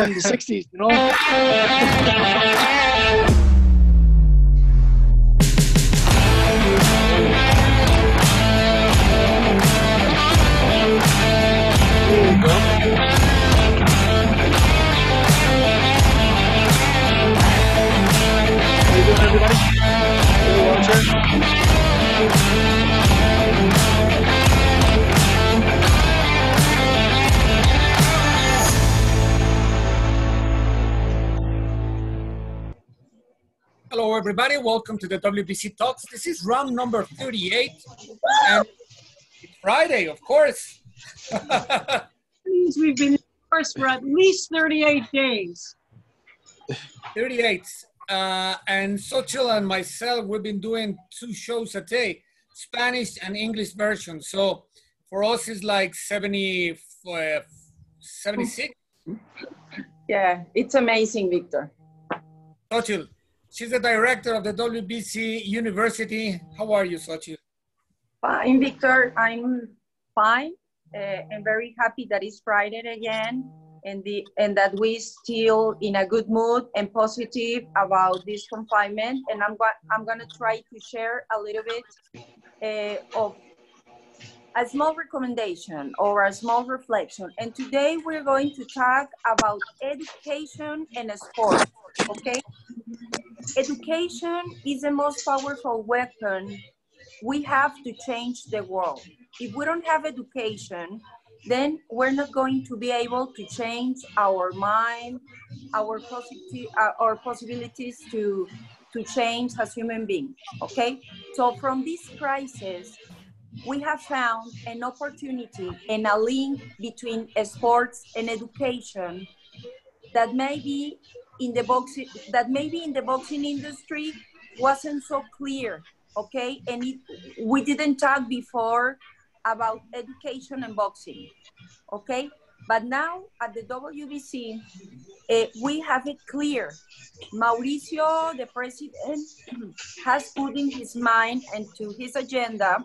from the 60s, you know? How you doing, everybody? Hey, watcher. Hello, everybody. Welcome to the WBC Talks. This is round number 38, and it's Friday, of course. Please, we've been in course for at least 38 days. 38. And Xochitl and myself, we've been doing 2 shows a day, Spanish and English version. So for us, it's like 76. Yeah, it's amazing, Victor. Xochitl, she's the director of the WBC University. How are you, Xochitl? Fine, Victor. I'm fine. I'm very happy that it's Friday again, and that we still in a good mood and positive about this confinement. And I'm gonna try to share a little bit of a small recommendation or a small reflection. And today we're going to talk about education and sport. Okay. Education is the most powerful weapon we have to change the world. If we don't have education, then we're not going to be able to change our mind, our possibilities to change as human beings, okay? So from this crisis, we have found an opportunity and a link between sports and education that maybe in the boxing industry wasn't so clear, okay? And we didn't talk before about education and boxing, okay? But now at the WBC, we have it clear. Mauricio, the president, has put in his mind and to his agenda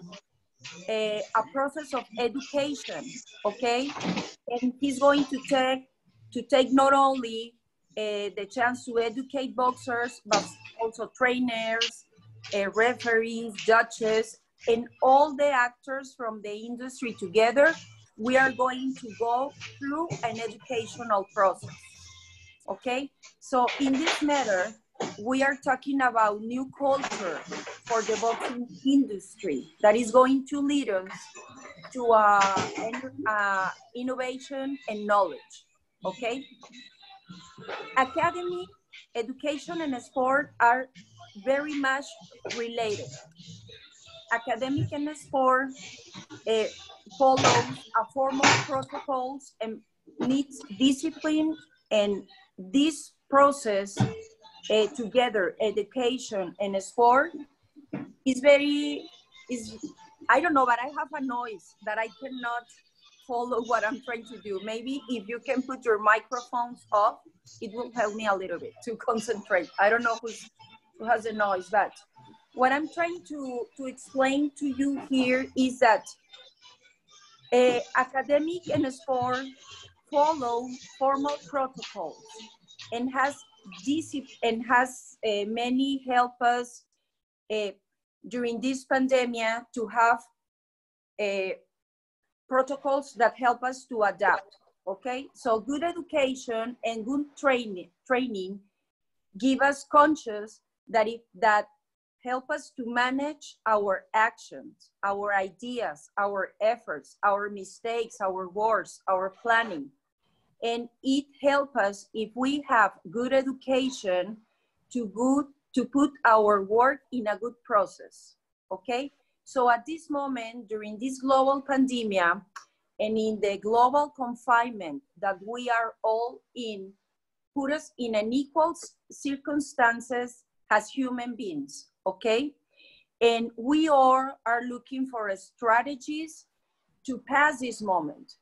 a process of education, okay? And he's going to take not only the chance to educate boxers, but also trainers, referees, judges, and all the actors from the industry together. We are going to go through an educational process, okay? So in this matter, we are talking about new culture for the boxing industry that is going to lead us to innovation and knowledge, okay? Academy, education, and sport are very much related. Academic and sport follows a formal protocols and needs discipline, and this process together, education and sport, I don't know, but I have a noise that I cannot follow what I'm trying to do. Maybe if you can put your microphones off, it will help me a little bit to concentrate. I don't know who has a noise, but what I'm trying to explain to you here is that academic and sport follow formal protocols and has many help us during this pandemic to have protocols that help us to adapt, okay? So good education and good training give us conscious that help us to manage our actions, our ideas, our efforts, our mistakes, our words, our planning. And it helps us, if we have good education, to put our work in a good process, okay? So at this moment, during this global pandemic, and in the global confinement that we are all in, put us in unequal circumstances as human beings, okay? And we all are looking for strategies to pass this moment.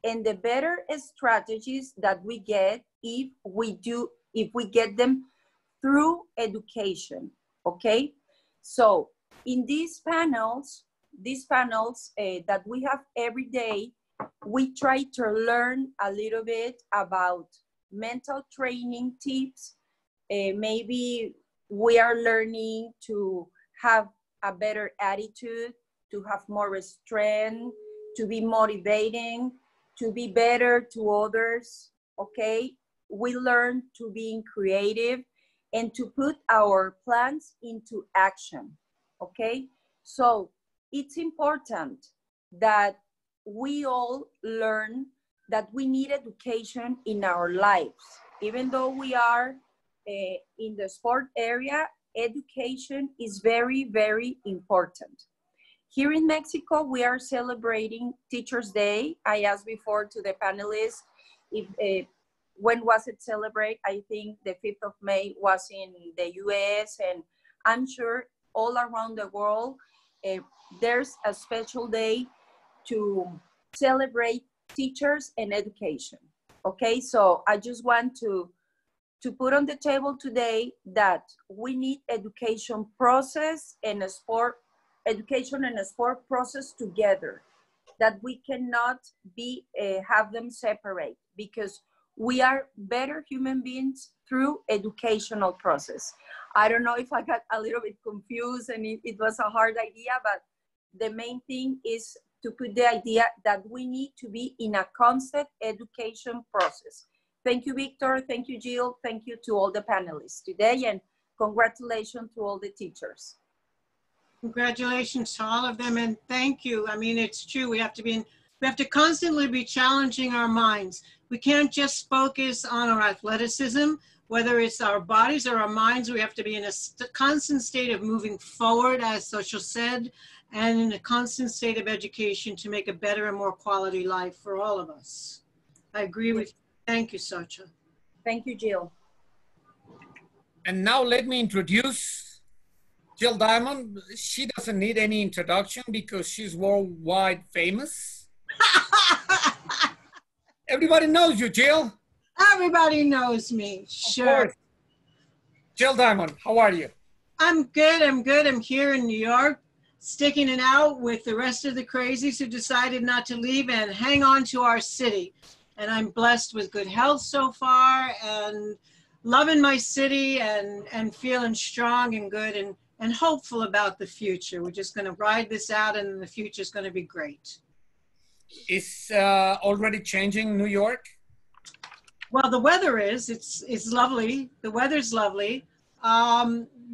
And the better strategies that we get if we get them through education, okay? So in these panels that we have every day, we try to learn a little bit about mental training tips. Maybe we are learning to have a better attitude, to have more strength, to be motivating, to be better to others, okay? We learn to be creative and to put our plans into action, okay? So it's important that we all learn that we need education in our lives. Even though we are in the sport area, education is very, very important. Here in Mexico, we are celebrating Teachers' Day. I asked before to the panelists if when was it celebrated? I think the 5th of May was in the US, and I'm sure all around the world, there's a special day to celebrate teachers and education. Okay, so I just want to put on the table today that we need education process and a sport, education and a sport process together, that we cannot be have them separate, because we are better human beings through educational process. I don't know if I got a little bit confused and it was a hard idea, but the main thing is to put the idea that we need to be in a constant education process. Thank you, Victor. Thank you, Jill. Thank you to all the panelists today, and congratulations to all the teachers. Congratulations to all of them, and thank you. I mean, it's true. We have to constantly be challenging our minds. We can't just focus on our athleticism, whether it's our bodies or our minds. We have to be in a constant state of moving forward, as Social said, and in a constant state of education to make a better and more quality life for all of us. I agree with you. Thank you, Socha. Thank you, Jill. And now let me introduce Jill Diamond. She doesn't need any introduction because she's worldwide famous. Everybody knows you, Jill. Everybody knows me, sure. Jill Diamond, how are you? I'm good, I'm good. I'm here in New York, sticking it out with the rest of the crazies who decided not to leave and hang on to our city. And I'm blessed with good health so far, and loving my city, and feeling strong and good, and hopeful about the future. We're just gonna ride this out, and the future's gonna be great. Is already changing New York? Well, the weather is, it's lovely. The weather's lovely.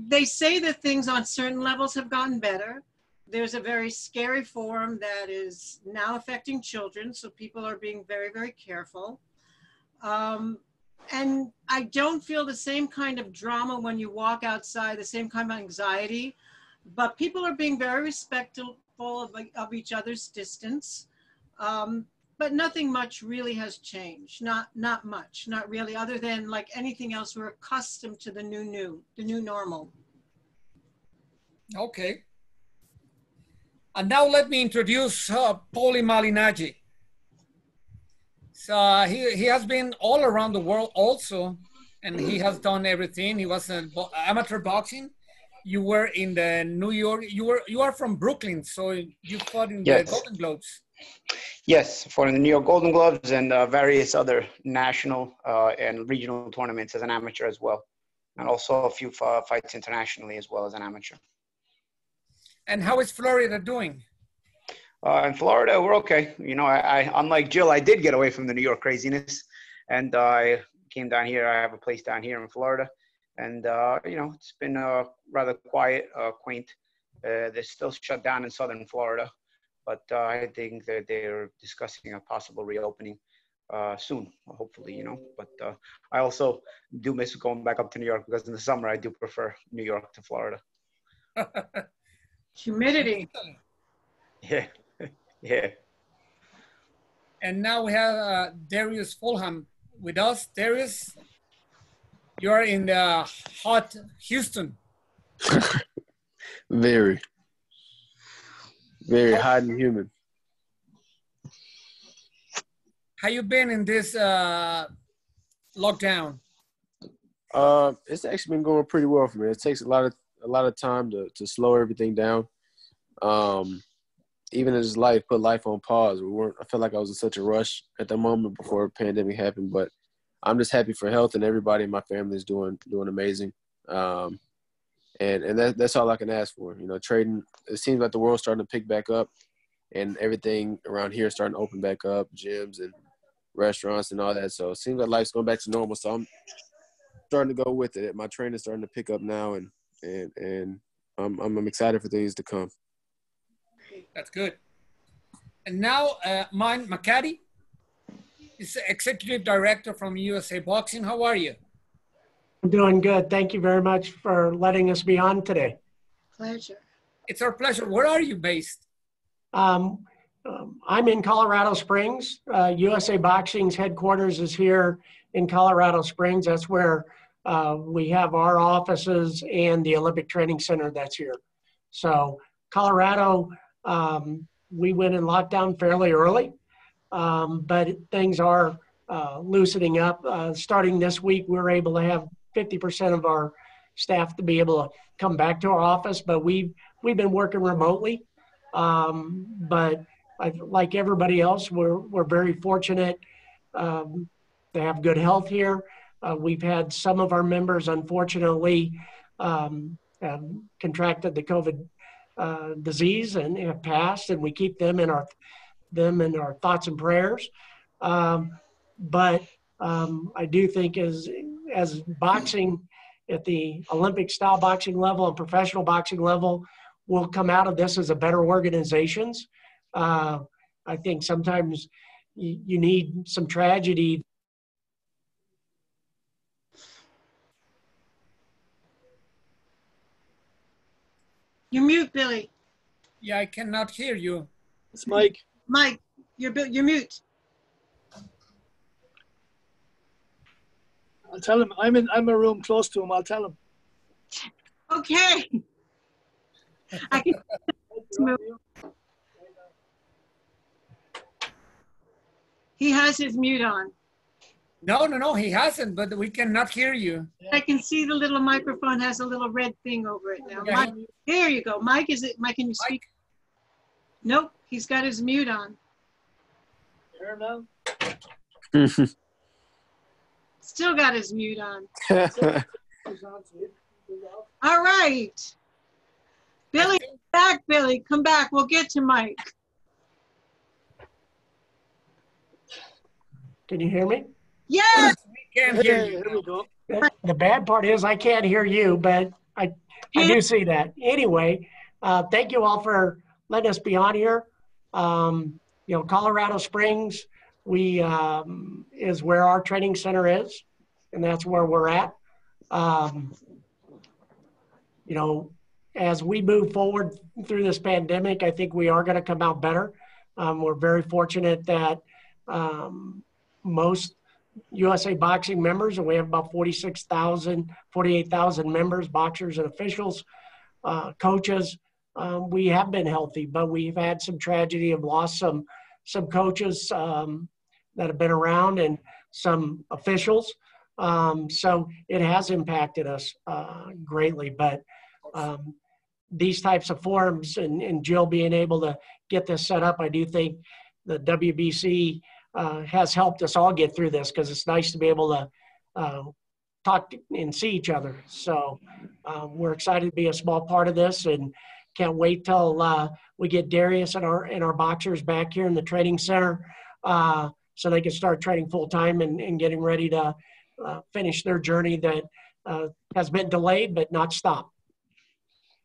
They say that things on certain levels have gotten better. There's a very scary form that is now affecting children, so people are being very, very careful. And I don't feel the same kind of drama when you walk outside, the same kind of anxiety, but people are being very respectful of each other's distance. But nothing much really has changed, not much, not really, other than like anything else, we're accustomed to the new normal. Okay. And now let me introduce Paulie Malignaggie. So he has been all around the world also, and he has done everything. He was in amateur boxing. You were in the New York, you are from Brooklyn, so you fought in the Golden Globes. Yes, for the New York Golden Gloves and various other national and regional tournaments as an amateur as well. And also a few fights internationally as well as an amateur. And how is Florida doing? In Florida, we're okay. You know, I unlike Jill, I did get away from the New York craziness, and I came down here. I have a place down here in Florida, and you know, it's been rather quiet, quaint. They're still shut down in southern Florida, but I think that they're discussing a possible reopening soon, hopefully, you know. But I also do miss going back up to New York, because in the summer I do prefer New York to Florida. Humidity. Yeah, yeah. And now we have Darius Fulham with us. Darius, you're in the hot Houston. Very hot and humid. How you been in this lockdown? It's actually been going pretty well for me. It takes a lot of time to slow everything down. Even as life put life on pause. I felt like I was in such a rush at the moment before the pandemic happened, but I'm just happy for health, and everybody in my family is doing amazing. And that's all I can ask for. You know, trading, it seems like the world's starting to pick back up, and everything around here is starting to open back up, gyms and restaurants and all that. So it seems like life's going back to normal. So I'm starting to go with it. My training's starting to pick up now, and I'm excited for things to come. That's good. And now, Malignaggie is Executive Director from USA Boxing. How are you? I'm doing good. Thank you very much for letting us be on today. Pleasure. It's our pleasure. Where are you based? I'm in Colorado Springs. USA Boxing's headquarters is here in Colorado Springs. That's where we have our offices and the Olympic Training Center that's here. So Colorado, we went in lockdown fairly early, but things are loosening up. Starting this week, we're able to have 50% of our staff to be able to come back to our office, but we've been working remotely. But like everybody else, we're very fortunate to have good health here. We've had some of our members, unfortunately, have contracted the COVID disease and have passed, and we keep them in our thoughts and prayers. But I do think as boxing at the Olympic style boxing level and professional boxing level will come out of this as a better organizations. I think sometimes you need some tragedy. You're mute, Billy. Yeah, I cannot hear you. It's Mike. Mike, you're mute. I'll tell him. I'm in a room close to him. I'll tell him. Okay. I can move. He has his mute on. No, he hasn't, but we cannot hear you. I can see the little microphone has a little red thing over it now. Yeah, Mike, there you go. Mike, Mike, can you speak? Nope, he's got his mute on. Hear him now? Still got his mute on. All right. Billy, come back, Billy. Come back. We'll get to Mike. Can you hear me? Yes. We can't hear you. Here we go. The bad part is I can't hear you, but I do see that. Anyway, thank you all for letting us be on here. You know, Colorado Springs, is where our training center is, and that's where we're at. You know, as we move forward through this pandemic, I think we are going to come out better. We're very fortunate that most USA Boxing members, and we have about 48,000 members, boxers and officials, coaches. We have been healthy, but we've had some tragedy, have lost some coaches that have been around and some officials. So it has impacted us greatly, but these types of forums and Jill being able to get this set up, I do think the WBC has helped us all get through this, because it's nice to be able to talk and see each other. So we're excited to be a small part of this, and can't wait till we get Darius and our boxers back here in the training center, so they can start training full time and getting ready to finish their journey that has been delayed but not stopped.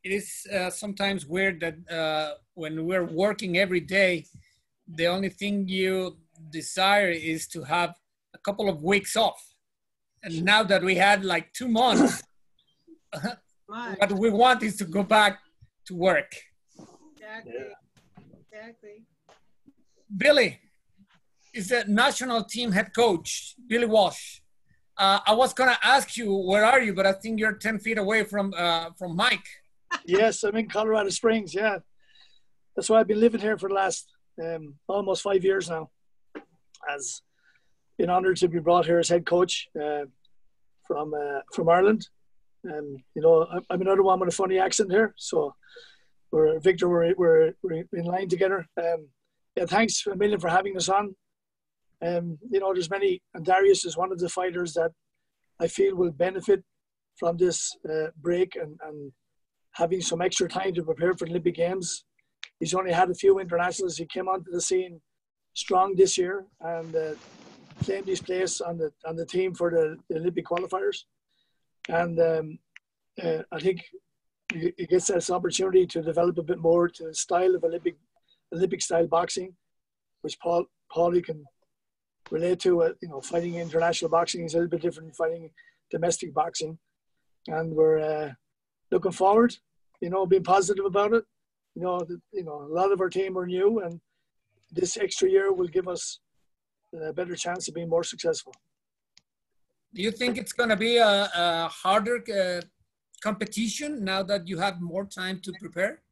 It is sometimes weird that when we're working every day, the only thing you desire is to have a couple of weeks off. And now that we had like 2 months, what we want is to go back to work. Exactly. Billy is the national team head coach, Billy Walsh. I was gonna ask you, where are you? But I think you're 10 feet away from Mike. Yes, I'm in Colorado Springs. Yeah, that's why I've been living here for the last almost 5 years now. As been honored to be brought here as head coach from Ireland, and you know I'm another one with a funny accent here. So we're in line together. Yeah, thanks a million for having us on. You know, there's many, and Darius is one of the fighters that I feel will benefit from this break and having some extra time to prepare for the Olympic Games. He's only had a few internationals. He came onto the scene strong this year and claimed his place on the team for the Olympic qualifiers. And I think he gets this opportunity to develop a bit more to the style of Olympic style boxing, which Paulie can relate to. You know, fighting international boxing is a little bit different from fighting domestic boxing, and we're looking forward. You know, being positive about it. You know, a lot of our team are new, and this extra year will give us a better chance of being more successful. Do you think it's going to be a harder competition now that you have more time to prepare?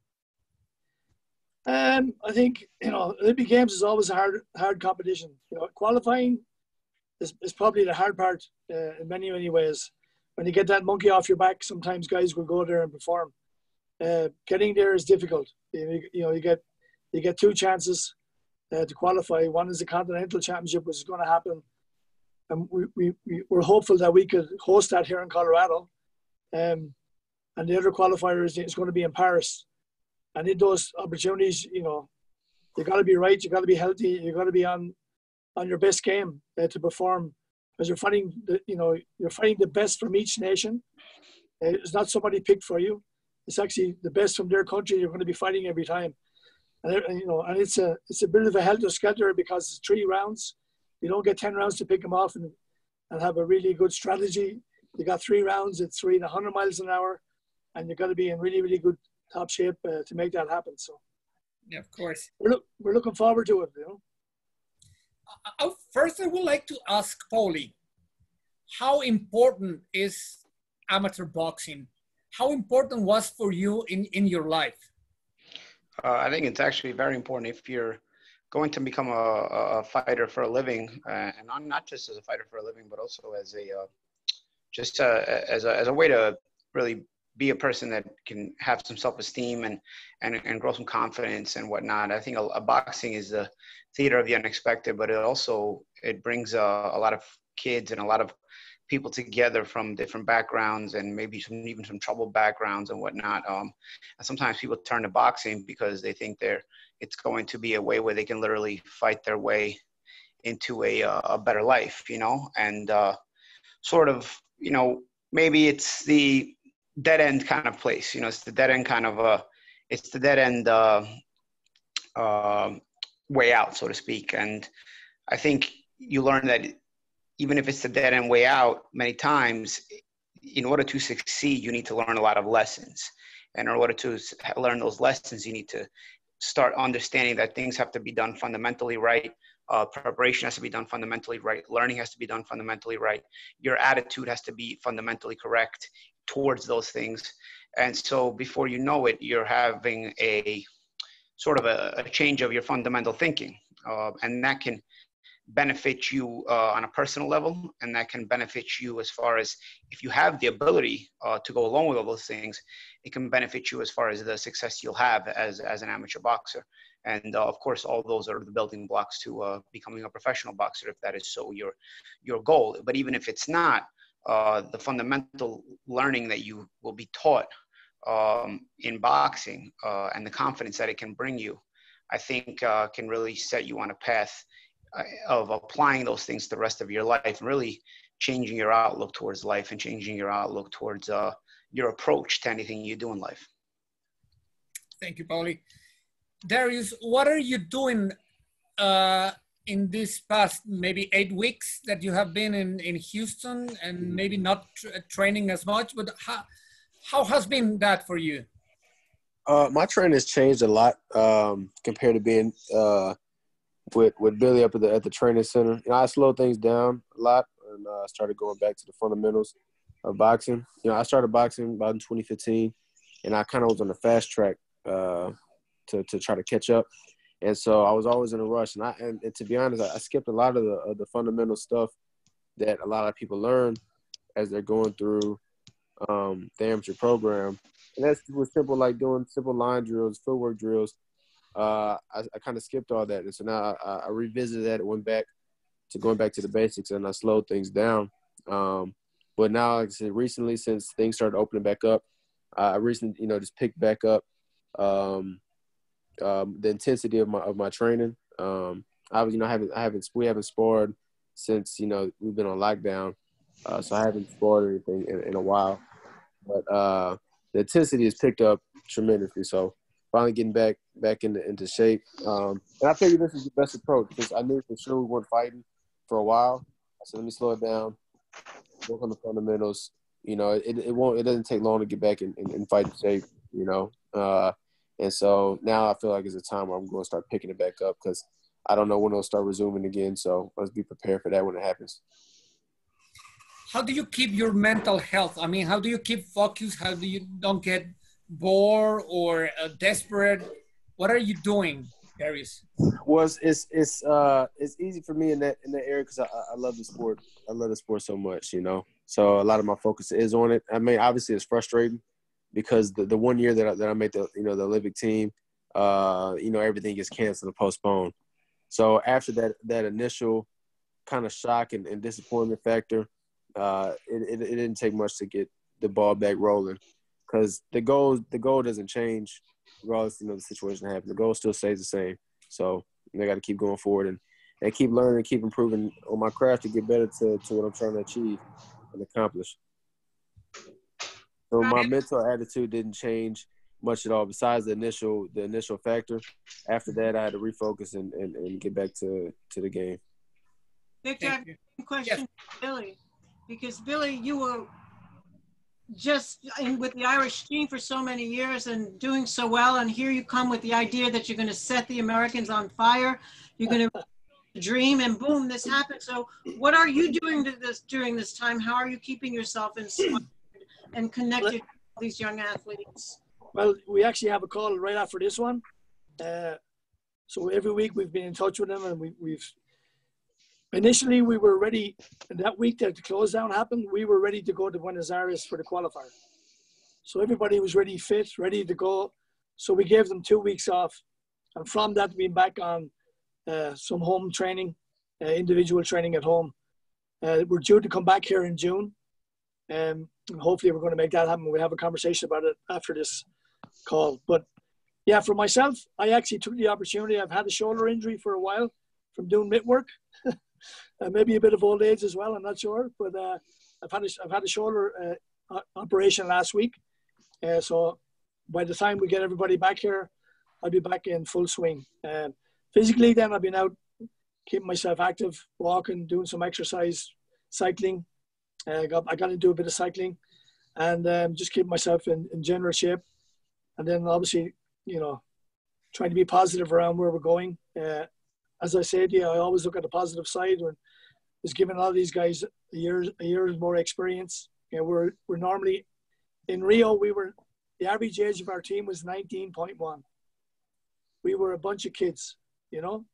I think, you know, Olympic Games is always a hard competition. You know, qualifying is probably the hard part in many ways. When you get that monkey off your back, sometimes guys will go there and perform. Getting there is difficult. You know, you get two chances to qualify. One is the Continental Championship, which is going to happen, and we're hopeful that we could host that here in Colorado. And the other qualifier is going to be in Paris. And in those opportunities, you know, you got to be right, you got to be healthy, you got to be on your best game to perform, because you're fighting the best from each nation. It's not somebody picked for you. It's actually the best from their country you're going to be fighting every time. And you know, and it's a bit of a helter-skelter because it's 3 rounds. You don't get 10 rounds to pick them off and have a really good strategy. You got 3 rounds, it's 3 to 100 miles an hour, and you've got to be in really good top shape to make that happen. So, yeah, of course, we're looking forward to it. You know. First, I would like to ask Paulie, how important is amateur boxing? How important was for you in your life? I think it's actually very important if you're going to become a fighter for a living, and not just as a fighter for a living, but also as a way to really be a person that can have some self-esteem and grow some confidence and whatnot. I think a boxing is the theater of the unexpected, but it brings a lot of kids and a lot of people together from different backgrounds and maybe even some troubled backgrounds and whatnot. And sometimes people turn to boxing because they think it's going to be a way where they can literally fight their way into a better life, you know, and sort of, you know, maybe it's the dead end kind of place, you know, it's the dead end kind of it's the dead end way out, so to speak. And I think you learn that even if it's the dead end way out, many times, in order to succeed, you need to learn a lot of lessons. And in order to learn those lessons, you need to start understanding that things have to be done fundamentally right. Preparation has to be done fundamentally right. Learning has to be done fundamentally right. Your attitude has to be fundamentally correct towards those things. And so before you know it, you're having a sort of a change of your fundamental thinking. And that can benefit you on a personal level, and that can benefit you as far as if you have the ability to go along with all those things, it can benefit you as far as the success you'll have as an amateur boxer. And of course, all those are the building blocks to becoming a professional boxer, if that is so your goal. But even if it's not, the fundamental learning that you will be taught in boxing and the confidence that it can bring you, I think can really set you on a path of applying those things the rest of your life and really changing your outlook towards life and changing your outlook towards your approach to anything you do in life. Thank you, Paulie. Darius, what are you doing in this past maybe 8 weeks that you have been in Houston and maybe not training as much, but how has been that for you? My training has changed a lot compared to being with Billy up at the training center. You know, I slowed things down a lot and started going back to the fundamentals of boxing. You know, I started boxing about in 2015, and I kind of was on the fast track to try to catch up. And so I was always in a rush. And to be honest, I skipped a lot of the fundamental stuff that a lot of people learn as they're going through the amateur program. And that's was simple, like doing simple line drills, footwork drills. I kind of skipped all that. And so now I revisited that, went back going back to the basics, and I slowed things down. But now, like I said, recently, since things started opening back up, I recently, you know, just picked back up the intensity of my training. We haven't sparred since, you know, we've been on lockdown, so I haven't sparred or anything in a while. But the intensity has picked up tremendously. So finally getting back into shape. And I figured this is the best approach because I knew for sure we weren't fighting for a while. I said, let me slow it down, work on the fundamentals. You know, it doesn't take long to get back in fighting shape, you know. And so now I feel like it's a time where I'm going to start picking it back up because I don't know when it'll start resuming again. So let's be prepared for that when it happens. How do you keep your mental health? I mean, how do you keep focused? How do you don't get bored or desperate? What are you doing, Darius? Well, it's easy for me in that area because I love the sport. I love the sport so much, you know. So a lot of my focus is on it. I mean, obviously it's frustrating because the 1 year that I made the Olympic team, you know, everything gets canceled and postponed. So after that initial kind of shock and disappointment factor, it didn't take much to get the ball back rolling because the goal doesn't change regardless, you know, the situation that happens. The goal still stays the same. So I got to keep going forward and keep learning, keep improving on my craft to get better to what I'm trying to achieve and accomplish. So my mental attitude didn't change much at all besides the initial factor. After that, I had to refocus and get back to the game. Victor, I have a question for Billy. Because Billy, you were just with the Irish team for so many years and doing so well, and here you come with the idea that you're going to set the Americans on fire. You're going to dream, and boom, this happened. So what are you doing during this time? How are you keeping yourself inspired and connected to these young athletes? Well, we actually have a call right after this one. So every week we've been in touch with them, and we've initially, we were ready, and that week that the close down happened, we were ready to go to Buenos Aires for the qualifier. So everybody was ready, fit, ready to go. So we gave them 2 weeks off. And from that, we've been back on some home training, individual training at home. We're due to come back here in June. And hopefully we're going to make that happen. We'll have a conversation about it after this call. But yeah, for myself, I actually took the opportunity. I've had a shoulder injury for a while from doing mitt work. Maybe a bit of old age as well, I'm not sure, but I've had a shoulder operation last week, so by the time we get everybody back here, I'll be back in full swing. Physically, then I've been out keeping myself active, walking, doing some exercise, cycling. I got to do a bit of cycling, and just keep myself in general shape, and then obviously, you know, trying to be positive around where we're going. As I said, yeah, I always look at the positive side. When was giving all these guys a year more experience. You know, we're normally in Rio. The average age of our team was 19.1. We were a bunch of kids, you know,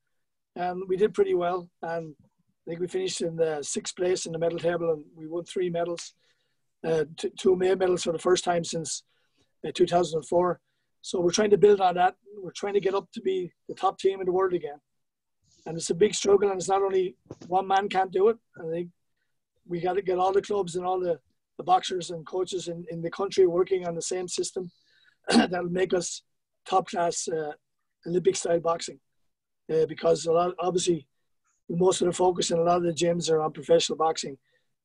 and we did pretty well. And I think we finished in the 6th place in the medal table, and we won 3 medals, 2 medals for the first time since 2004. So we're trying to build on that. We're trying to get up to be the top team in the world again. And it's a big struggle, and it's not only one man can't do it. I think we got to get all the clubs and all the boxers and coaches in the country working on the same system that'll make us top class Olympic style boxing. Because obviously most of the focus in a lot of the gyms are on professional boxing,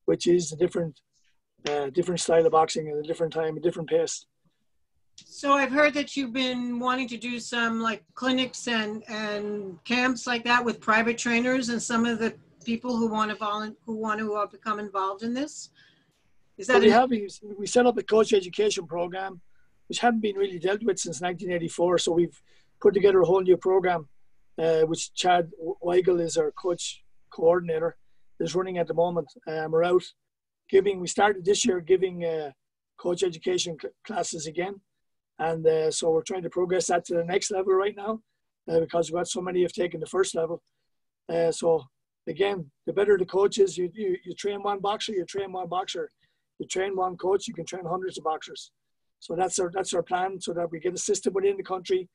which is a different style of boxing at a different time, a different pace. So I've heard that you've been wanting to do some like clinics and camps like that with private trainers and some of the people who want to become involved in this. Is that we set up a coach education program, which hadn't been really dealt with since 1984. So we've put together a whole new program, which Chad Weigel is our coach coordinator, is running at the moment. We're out we started this year giving coach education classes again. And so we're trying to progress that to the next level right now because we've got so many have taken the first level. So again, the better the coach is, you train one boxer, you train one boxer. You train one coach, you can train hundreds of boxers. So that's our plan, so that we get a system within the country,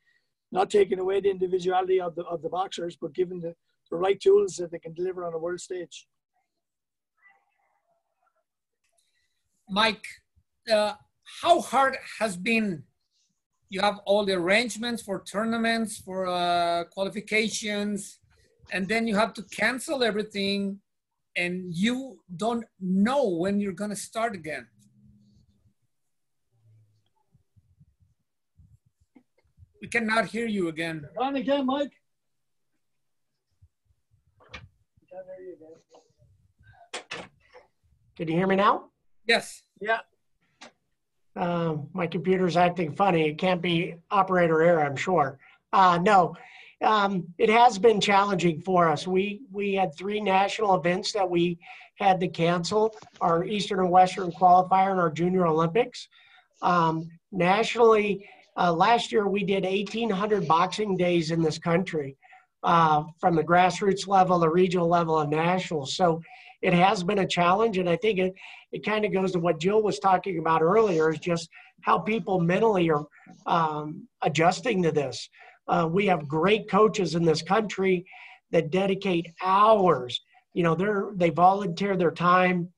not taking away the individuality of the boxers, but giving the the right tools that they can deliver on a world stage. Mike, how hard has been? You have all the arrangements for tournaments, for qualifications, and then you have to cancel everything, and you don't know when you're going to start again. We cannot hear you again. On again, Mike. Can't hear you again. Can you hear me now? Yes. Yeah. My computer's acting funny. It can't be operator error, I'm sure. No, it has been challenging for us. We had 3 national events that we had to cancel, our Eastern and Western qualifier and our Junior Olympics. Nationally, last year we did 1,800 boxing days in this country, from the grassroots level, the regional level, and national. So it has been a challenge, and I think it kind of goes to what Jill was talking about earlier, is just how people mentally are adjusting to this. We have great coaches in this country that dedicate hours. You know, they volunteer their time,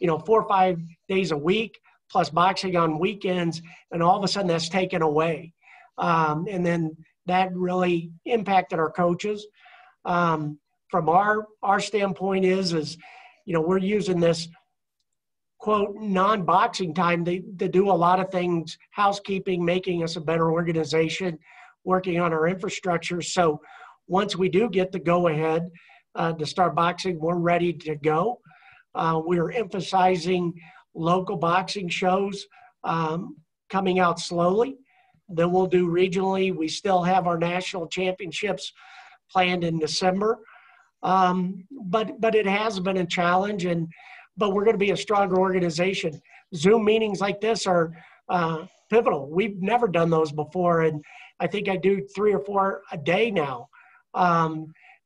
4 or 5 days a week, plus boxing on weekends, and all of a sudden that's taken away. And then that really impacted our coaches. From our standpoint is we're using this, quote, non-boxing time to do a lot of things, housekeeping, making us a better organization, working on our infrastructure. So once we do get the go-ahead to start boxing, we're ready to go. We're emphasizing local boxing shows coming out slowly. Then we'll do regionally. We still have our national championships planned in December. But it has been a challenge, but we're going to be a stronger organization. Zoom meetings like this are pivotal. We've never done those before, and I think I do 3 or 4 a day now.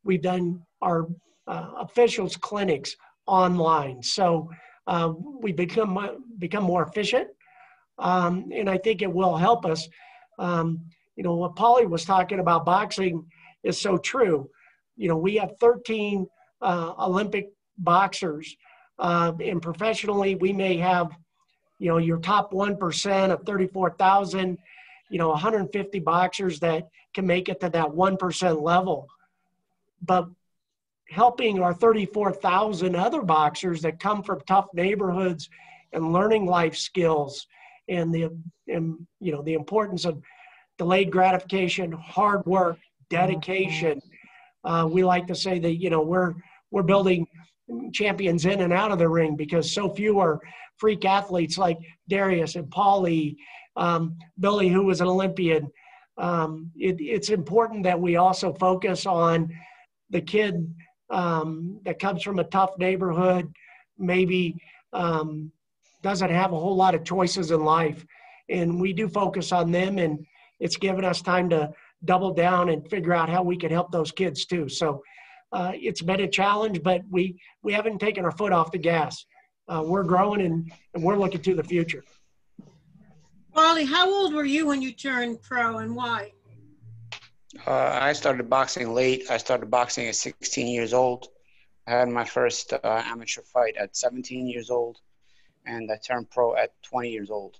We've done our officials clinics online, so we become more efficient, and I think it will help us. What Paulie was talking about boxing is so true. We have 13 Olympic boxers, and professionally we may have, your top 1% of 34,000, 150 boxers that can make it to that 1% level. But helping our 34,000 other boxers that come from tough neighborhoods and learning life skills and the importance of delayed gratification, hard work, dedication. We like to say that, we're building champions in and out of the ring, because so few are freak athletes like Darius and Paulie, Billy, who was an Olympian. It's important that we also focus on the kid that comes from a tough neighborhood, maybe doesn't have a whole lot of choices in life. And we do focus on them, and it's given us time to double down and figure out how we can help those kids too. So it's been a challenge, but we haven't taken our foot off the gas. We're growing and we're looking to the future. Paulie, how old were you when you turned pro, and why? I started boxing late. I started boxing at 16 years old. I had my first amateur fight at 17 years old, and I turned pro at 20 years old.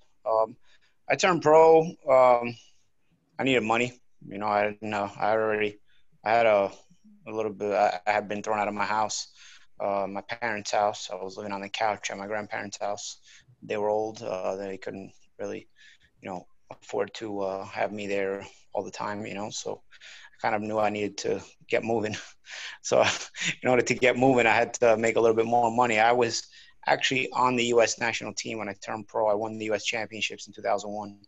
I turned pro. I needed money. I had a little bit. I had been thrown out of my house, my parents' house. I was living on the couch at my grandparents' house. They were old. They couldn't really, afford to have me there all the time. So I kind of knew I needed to get moving. So in order to get moving, I had to make a little bit more money. I was actually on the U.S. national team when I turned pro. I won the U.S. championships in 2001,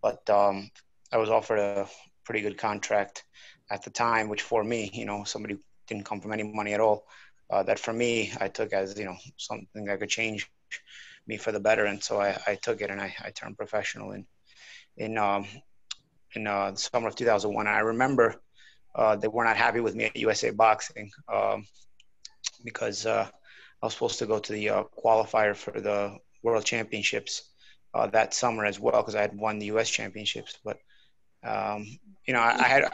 but I was offered a pretty good contract at the time, which for me, somebody who didn't come from any money at all, that for me, I took as, something that could change me for the better. And so I took it, and I turned professional in the summer of 2001. And I remember they were not happy with me at USA Boxing because I was supposed to go to the qualifier for the World Championships that summer as well, because I had won the U.S. Championships. But I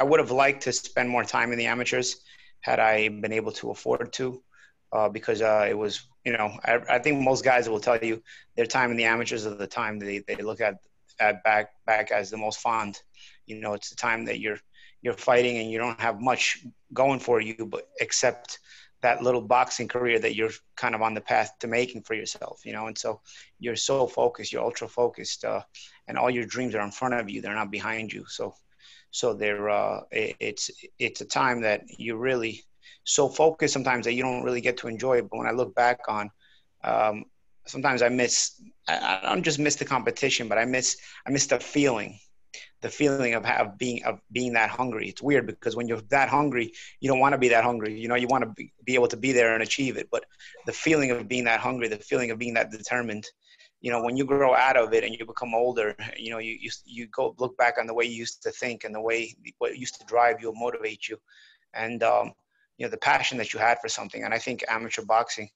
would have liked to spend more time in the amateurs. had I been able to afford to, because it was, you know, I think most guys will tell you their time in the amateurs are the time they look at back as the most fond. You know, it's the time that you're fighting and you don't have much going for you, but except that little boxing career that you're kind of on the path to making for yourself, you know. And so you're so focused, you're ultra focused, and all your dreams are in front of you, they're not behind you. So they're it's a time that you're really so focused sometimes that you don't really get to enjoy it. But when I look back on, sometimes I don't just miss the competition, but I miss the feeling of being that hungry. It's weird because when you're that hungry, you don't want to be that hungry. You know, you want to be able to be there and achieve it. But the feeling of being that hungry, the feeling of being that determined, you know, when you grow out of it and you become older, you know, you go look back on the way you used to think and the way what used to drive you, motivate you, and you know, the passion that you had for something. And I think amateur boxing,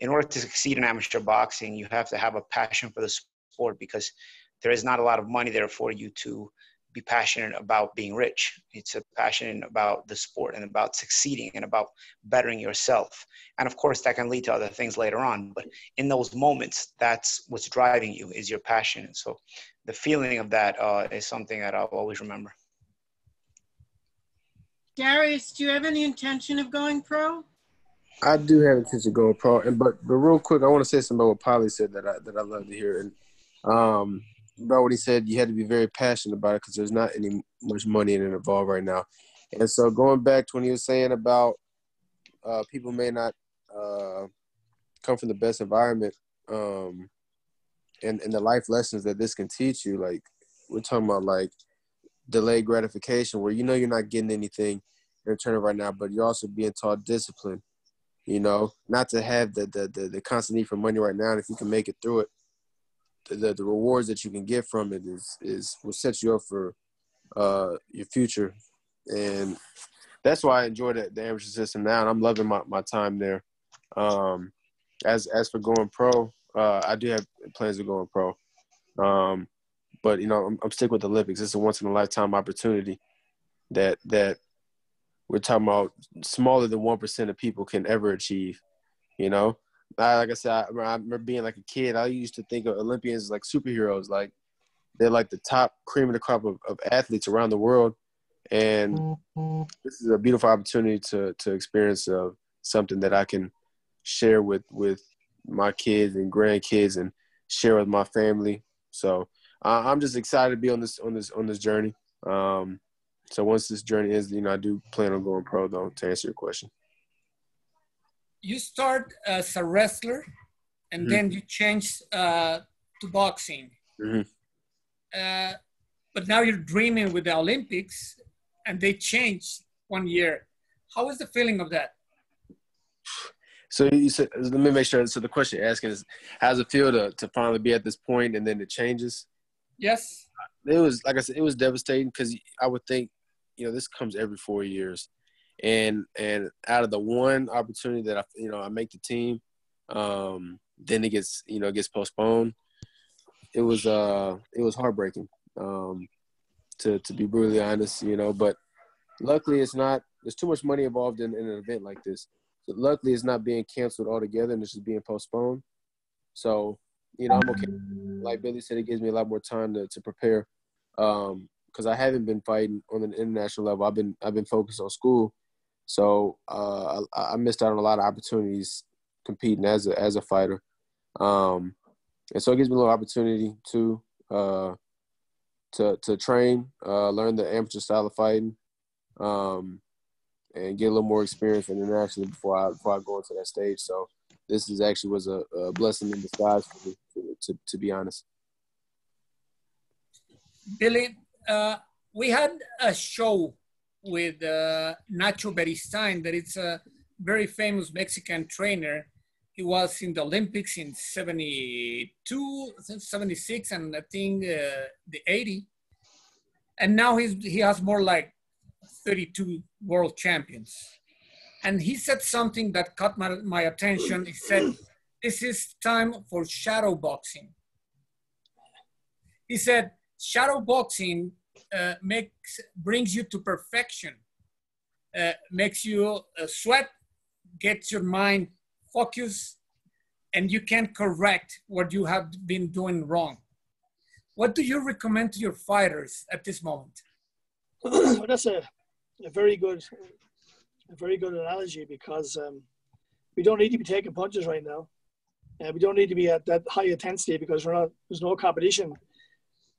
in order to succeed in amateur boxing, you have to have a passion for the sport, because there is not a lot of money there for you to be passionate about being rich. It's a passion about the sport and about succeeding and about bettering yourself. And of course, that can lead to other things later on. But in those moments, that's what's driving you, is your passion. And so the feeling of that is something that I'll always remember. Darius, do you have any intention of going pro? I do have intention of going pro, but real quick, I want to say something about what Paulie said that I love to hear, and about what he said. You had to be very passionate about it because there's not any much money in it involved right now. And so going back to when he was saying about people may not come from the best environment, and the life lessons that this can teach you, like we're talking about like delayed gratification, where you know you're not getting anything in return right now, but you're also being taught discipline. You know, not to have the constant need for money right now. And if you can make it through it, the rewards that you can get from it is will set you up for your future. And that's why I enjoy the amateur system now, and I'm loving my time there. As for going pro, I do have plans of going pro. But you know, I'm sticking with the Olympics. It's a once in a lifetime opportunity that we're talking about, smaller than 1% of people can ever achieve. You know, like I said, I remember being like a kid, I used to think of Olympians as like superheroes. Like they're like the top cream of the crop of athletes around the world. And this is a beautiful opportunity to experience something that I can share with my kids and grandkids and share with my family. So I'm just excited to be on this journey. So once this journey is, you know, I do plan on going pro, though, to answer your question. You start as a wrestler, and then you change to boxing. But now you're dreaming with the Olympics, and they changed 1 year. How is the feeling of that? So you said, let me make sure. So the question you're asking is, how does it feel to finally be at this point and then it changes? Yes. It was, like I said, it was devastating because I would think, you know, this comes every 4 years. And out of the one opportunity that I make the team, then it gets postponed. It was heartbreaking, to be brutally honest, you know, but luckily there's too much money involved in an event like this. So luckily it's not being canceled altogether and it's just being postponed. So, you know, I'm okay. Like Billy said, it gives me a lot more time to prepare. Because I haven't been fighting on an international level. I've been focused on school. So I missed out on a lot of opportunities competing as a fighter. And so it gives me a little opportunity to train, learn the amateur style of fighting, and get a little more experience internationally before I go into that stage. So this was a blessing in disguise for me, to be honest. Billy, we had a show with Nacho Beristain, that it's a very famous Mexican trainer. He was in the Olympics in 72, 76, and I think the 80. And now he has more like 32 world champions. And he said something that caught my attention. He said, this is time for shadow boxing. He said, shadow boxing brings you to perfection. makes you sweat, gets your mind focused, and you can correct what you have been doing wrong. What do you recommend to your fighters at this moment? Well, that's a very good analogy, because we don't need to be taking punches right now. We don't need to be at that high intensity, because there's no competition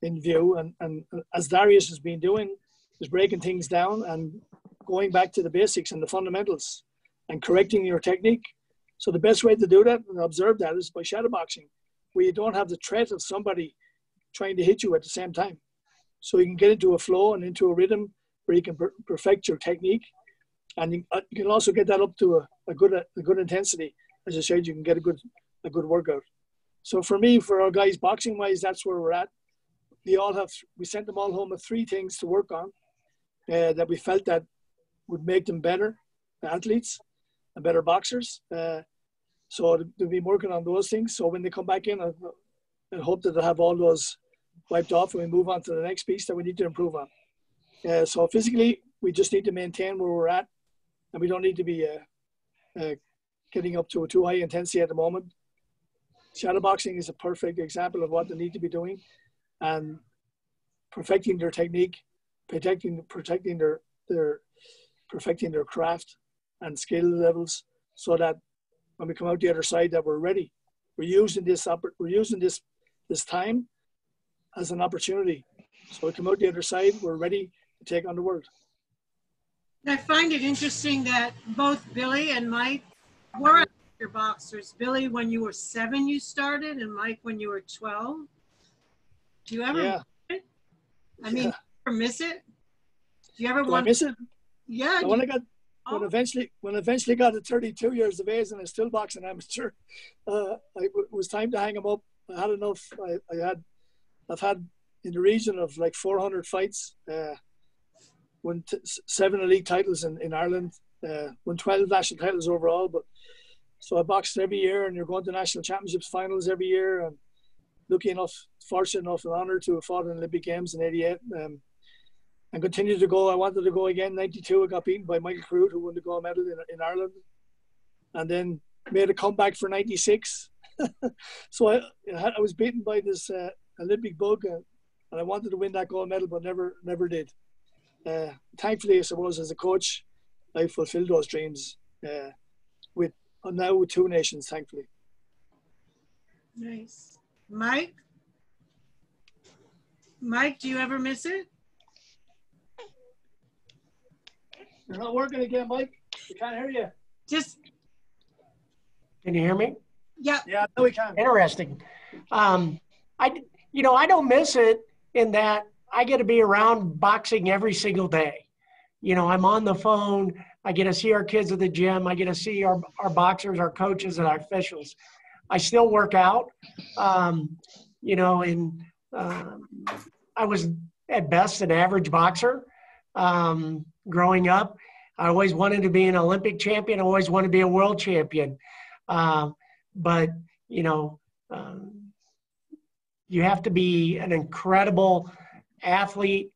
in view. And as Darius has been doing, is breaking things down and going back to the basics and the fundamentals and correcting your technique. So the best way to do that and observe that is by shadowboxing, where you don't have the threat of somebody trying to hit you at the same time. So you can get into a flow and into a rhythm where you can perfect your technique. And you can also get that up to a good intensity. As I said, you can get a good workout. So for me, for our guys boxing wise, that's where we're at. We sent them all home with 3 things to work on that we felt that would make them better athletes and better boxers. So they'll be working on those things. So when they come back in, I hope that they'll have all those wiped off and we move on to the next piece that we need to improve on. So physically, we just need to maintain where we're at, and we don't need to be getting up to a too high intensity at the moment. Shadowboxing is a perfect example of what they need to be doing, and perfecting their technique, perfecting their craft and skill levels, so that when we come out the other side, that we're ready. We're using this time as an opportunity. So we come out the other side, we're ready to take on the world. I find it interesting that both Billy and Mike were amateur boxers. Billy, when you were 7, you started, and Mike, when you were 12. Do you ever miss it? I mean, ever miss it? Do you ever want to miss it? Yeah. When eventually got to 32 years of age and I still boxing amateur, it was time to hang them up. I had enough. I've had in the region of like 400 fights, won 7 elite titles in Ireland, won 12 national titles overall. But so I boxed every year, and you're going to national championships finals every year. And lucky enough, fortunate enough, and honored to have fought in Olympic Games in '88. And continued to go. I wanted to go again. '92, I got beaten by Michael Crute, who won the gold medal in Ireland, and then made a comeback for '96. So I was beaten by this Olympic bug, and I wanted to win that gold medal, but never did. Thankfully, I suppose, as a coach, I fulfilled those dreams with 2 nations, thankfully. Nice. Mike, do you ever miss it? You're not working again, Mike. We can't hear you. Can you hear me? Yeah. Yeah, no, we can. Interesting. I don't miss it in that I get to be around boxing every single day. I'm on the phone. I get to see our kids at the gym. I get to see our boxers, our coaches, and our officials. I still work out, and I was at best an average boxer. Growing up, I always wanted to be an Olympic champion. I always wanted to be a world champion. But you have to be an incredible athlete,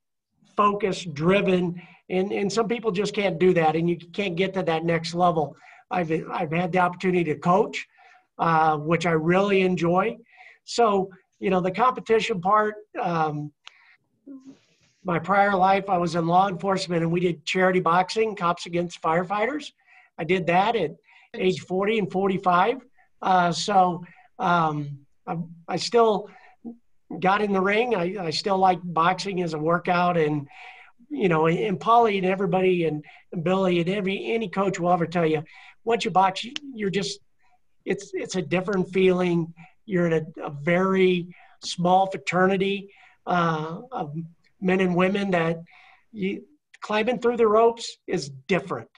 focused, driven, and some people just can't do that, and you can't get to that next level. I've had the opportunity to coach, which I really enjoy. So, the competition part, my prior life, I was in law enforcement, and we did charity boxing, cops against firefighters. I did that at age 40 and 45. I still got in the ring. I still like boxing as a workout, and and Paulie and everybody and Billy and any coach will ever tell you, once you box, you're just, it's a different feeling. You're in a very small fraternity of men and women that climbing through the ropes is different.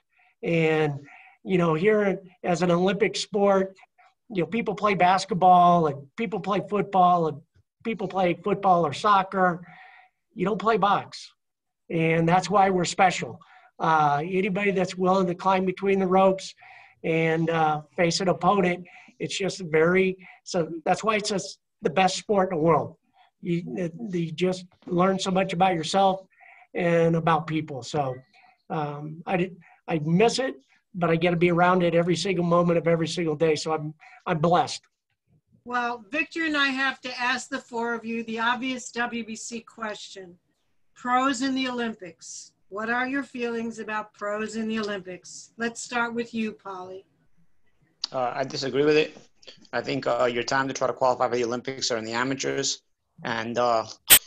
And, here as an Olympic sport, people play basketball and people play football and people play football or soccer. You don't play box. And that's why we're special. Anybody that's willing to climb between the ropes and face an opponent, it's just so that's why it's the best sport in the world. You just learn so much about yourself and about people. So I I miss it, but I get to be around it every single moment of every single day. So I'm blessed. Well, Victor and I have to ask the four of you the obvious WBC question. Pros in the Olympics. What are your feelings about pros in the Olympics? Let's start with you, Paulie. I disagree with it. I think your time to try to qualify for the Olympics are in the amateurs. And,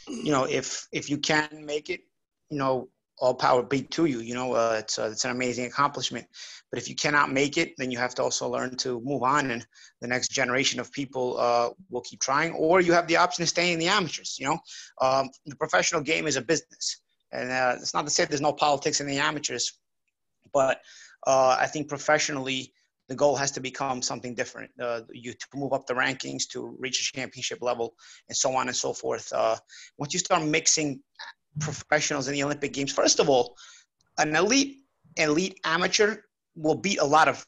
you know, if you can make it, you know, all power be to you. You know, it's an amazing accomplishment. But if you cannot make it, then you have to also learn to move on, and the next generation of people will keep trying. Or you have the option of staying in the amateurs. You know, the professional game is a business, and it's not to say there's no politics in the amateurs, but I think professionally the goal has to become something different. You to move up the rankings, to reach a championship level, and so on and so forth. Once you start mixing professionals in the Olympic Games, first of all, an elite amateur will beat a lot of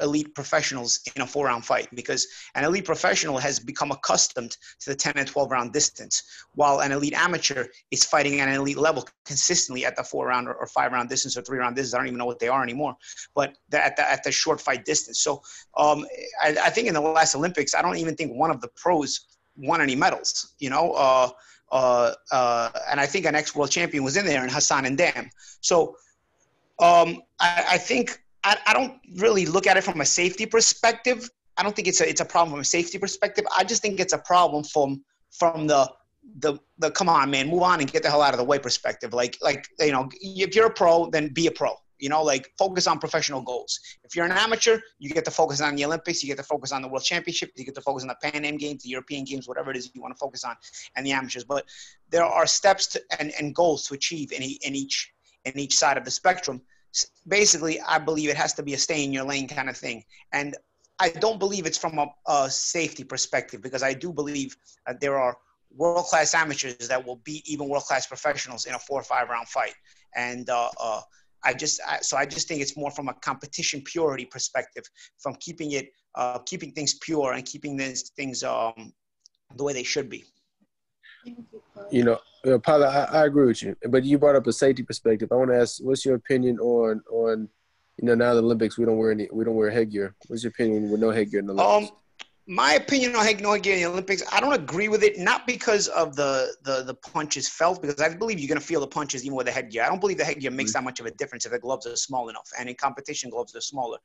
elite professionals in a 4-round fight, because an elite professional has become accustomed to the 10 and 12 round distance, while an elite amateur is fighting at an elite level consistently at the 4-round or 5-round distance or 3-round distance. I don't even know what they are anymore, but at the short fight distance. So I think in the last Olympics, I don't even think one of the pros won any medals, you know, and I think an ex-world champion was in there, in Hassan and Dam. So I think I don't really look at it from a safety perspective. I don't think it's a problem from a safety perspective. I just think it's a problem from the come on, man, move on and get the hell out of the way perspective. Like you know, if you're a pro, then be a pro. You know, like focus on professional goals. If you're an amateur, you get to focus on the Olympics, you get to focus on the World Championship, you get to focus on the Pan Am Games, the European Games, whatever it is you want to focus on, and the amateurs. But there are steps and goals to achieve in each side of the spectrum. Basically, I believe it has to be a stay in your lane kind of thing. And I don't believe it's from a safety perspective, because I do believe there are world-class amateurs that will beat even world-class professionals in a 4 or 5 round fight. And I just think it's more from a competition purity perspective, from keeping things pure and keeping these things the way they should be. You know, Paula, I agree with you, but you brought up a safety perspective. I want to ask, what's your opinion on you know, now the Olympics we don't wear headgear. What's your opinion with no headgear in the Olympics? My opinion on no headgear in the Olympics, I don't agree with it, not because of the punches felt, because I believe you're going to feel the punches even with the headgear. I don't believe the headgear makes that much of a difference if the gloves are small enough, and in competition gloves are smaller.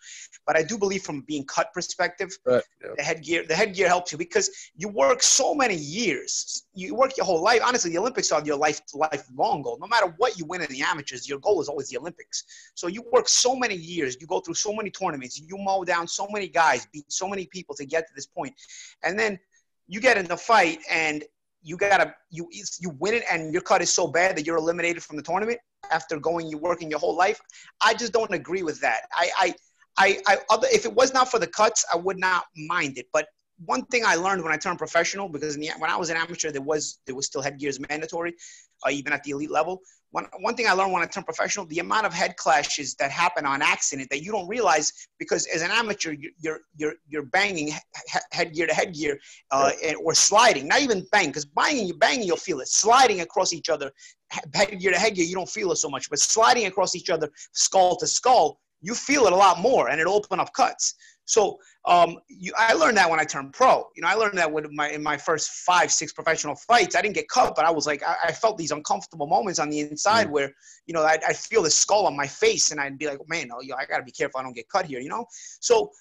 But I do believe from being cut perspective, the headgear helps you, because you work so many years. You work your whole life. Honestly, the Olympics are your lifelong goal. No matter what you win in the amateurs, your goal is always the Olympics. So you work so many years, you go through so many tournaments, you mow down so many guys, beat so many people to get to this point. And then you get in the fight and you win it, and your cut is so bad that you're eliminated from the tournament after working your whole life. I just don't agree with that. If it was not for the cuts, I would not mind it. But one thing I learned when I turned professional, because when I was an amateur, there was still headgears mandatory, even at the elite level. One thing I learned when I turned professional, the amount of head clashes that happen on accident that you don't realize, because as an amateur, you're banging headgear to headgear or sliding, not even bang, because banging you'll feel it. Sliding across each other, headgear to headgear, you don't feel it so much, but sliding across each other, skull to skull, you feel it a lot more, and it'll open up cuts. So I learned that when I turned pro. You know, I learned that in my first 5-6 professional fights. I didn't get cut, but I was like, I felt these uncomfortable moments on the inside where, you know, I'd feel the skull on my face, and I'd be like, oh, man, I got to be careful I don't get cut here, you know? So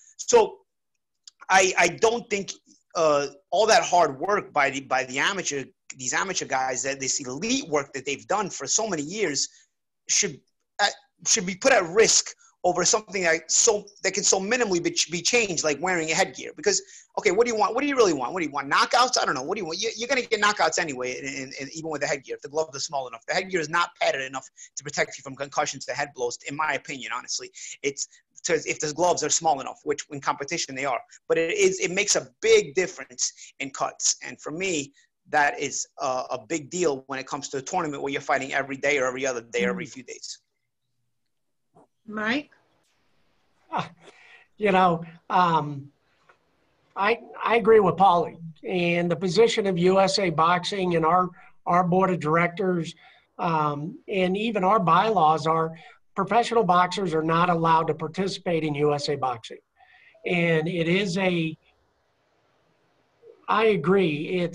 I don't think all that hard work by these amateur guys, that this elite work that they've done for so many years should be put at risk over something that can so minimally be changed, like wearing a headgear. Because, okay, what do you want? What do you really want? What do you want? Knockouts? I don't know. What do you want? You're going to get knockouts anyway, even with the headgear, if the gloves are small enough. The headgear is not padded enough to protect you from concussions to head blows, in my opinion, honestly. It's if the gloves are small enough, which in competition they are. But it makes a big difference in cuts. And for me, that is a big deal when it comes to a tournament where you're fighting every day or every other day or every few days. Mike? You know, I agree with Paulie, and the position of USA Boxing and our board of directors and even our bylaws are professional boxers are not allowed to participate in USA Boxing. And it is I agree.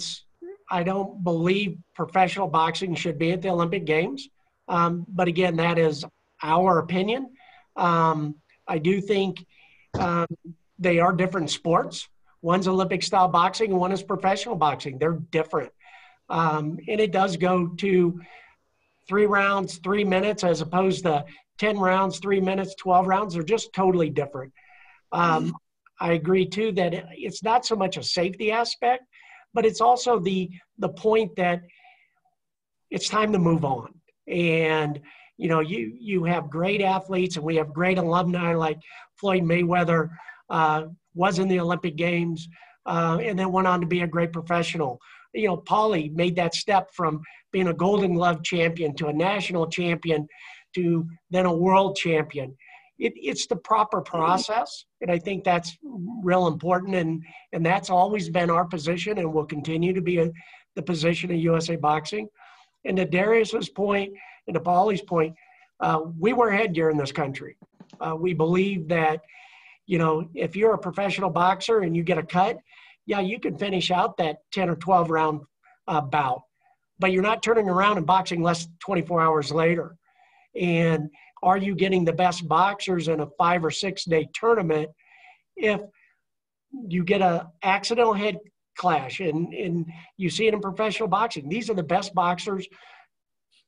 I don't believe professional boxing should be at the Olympic Games. But again, that is our opinion. I do think they are different sports. One's Olympic style boxing and one is professional boxing. They're different. And it does go to 3 rounds, 3 minutes, as opposed to 10 rounds, 3 minutes, 12 rounds. They're just totally different. I agree too that it's not so much a safety aspect, but it's also the point that it's time to move on. And, you know, you have great athletes, and we have great alumni like Floyd Mayweather, was in the Olympic Games, and then went on to be a great professional. You know, Paulie made that step from being a Golden Glove champion to a national champion to then a world champion. It's the proper process, and I think that's real important, and that's always been our position and will continue to be the position of USA Boxing. And to Darius's point and to Paulie's point, we wear headgear in this country. We believe that, you know, if you're a professional boxer and you get a cut, yeah, you can finish out that 10 or 12 round bout, but you're not turning around and boxing less than 24 hours later. And are you getting the best boxers in a 5 or 6 day tournament if you get a accidental head clash? And you see it in professional boxing. These are the best boxers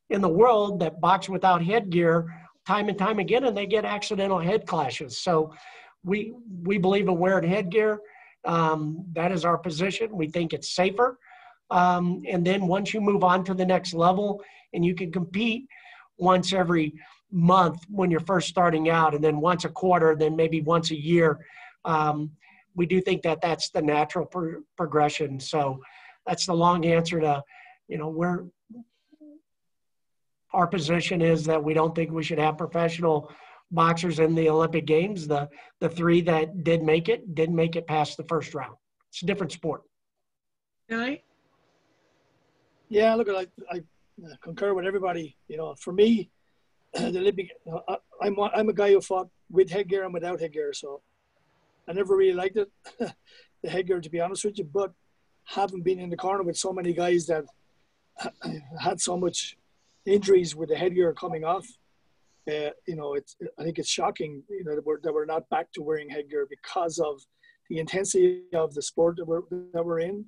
in the world that box without headgear time and time again, and they get accidental head clashes. So we believe in wearing headgear. That is our position. We think it's safer. And then once you move on to the next level and you can compete once every month when you're first starting out, and then once a quarter, then maybe once a year, we do think that that's the natural progression. So that's the long answer to, you know, our position is that we don't think we should have professional boxers in the Olympic Games. The 3 that didn't make it past the first round. It's a different sport. Really? Yeah, look, I concur with everybody. You know, for me, the Olympic, I'm a guy who fought with headgear and without headgear, so I never really liked it, the headgear, to be honest with you. But having been in the corner with so many guys that had so much injuries with the headgear coming off, you know, I think it's shocking, you know, that we're not back to wearing headgear because of the intensity of the sport that we're in,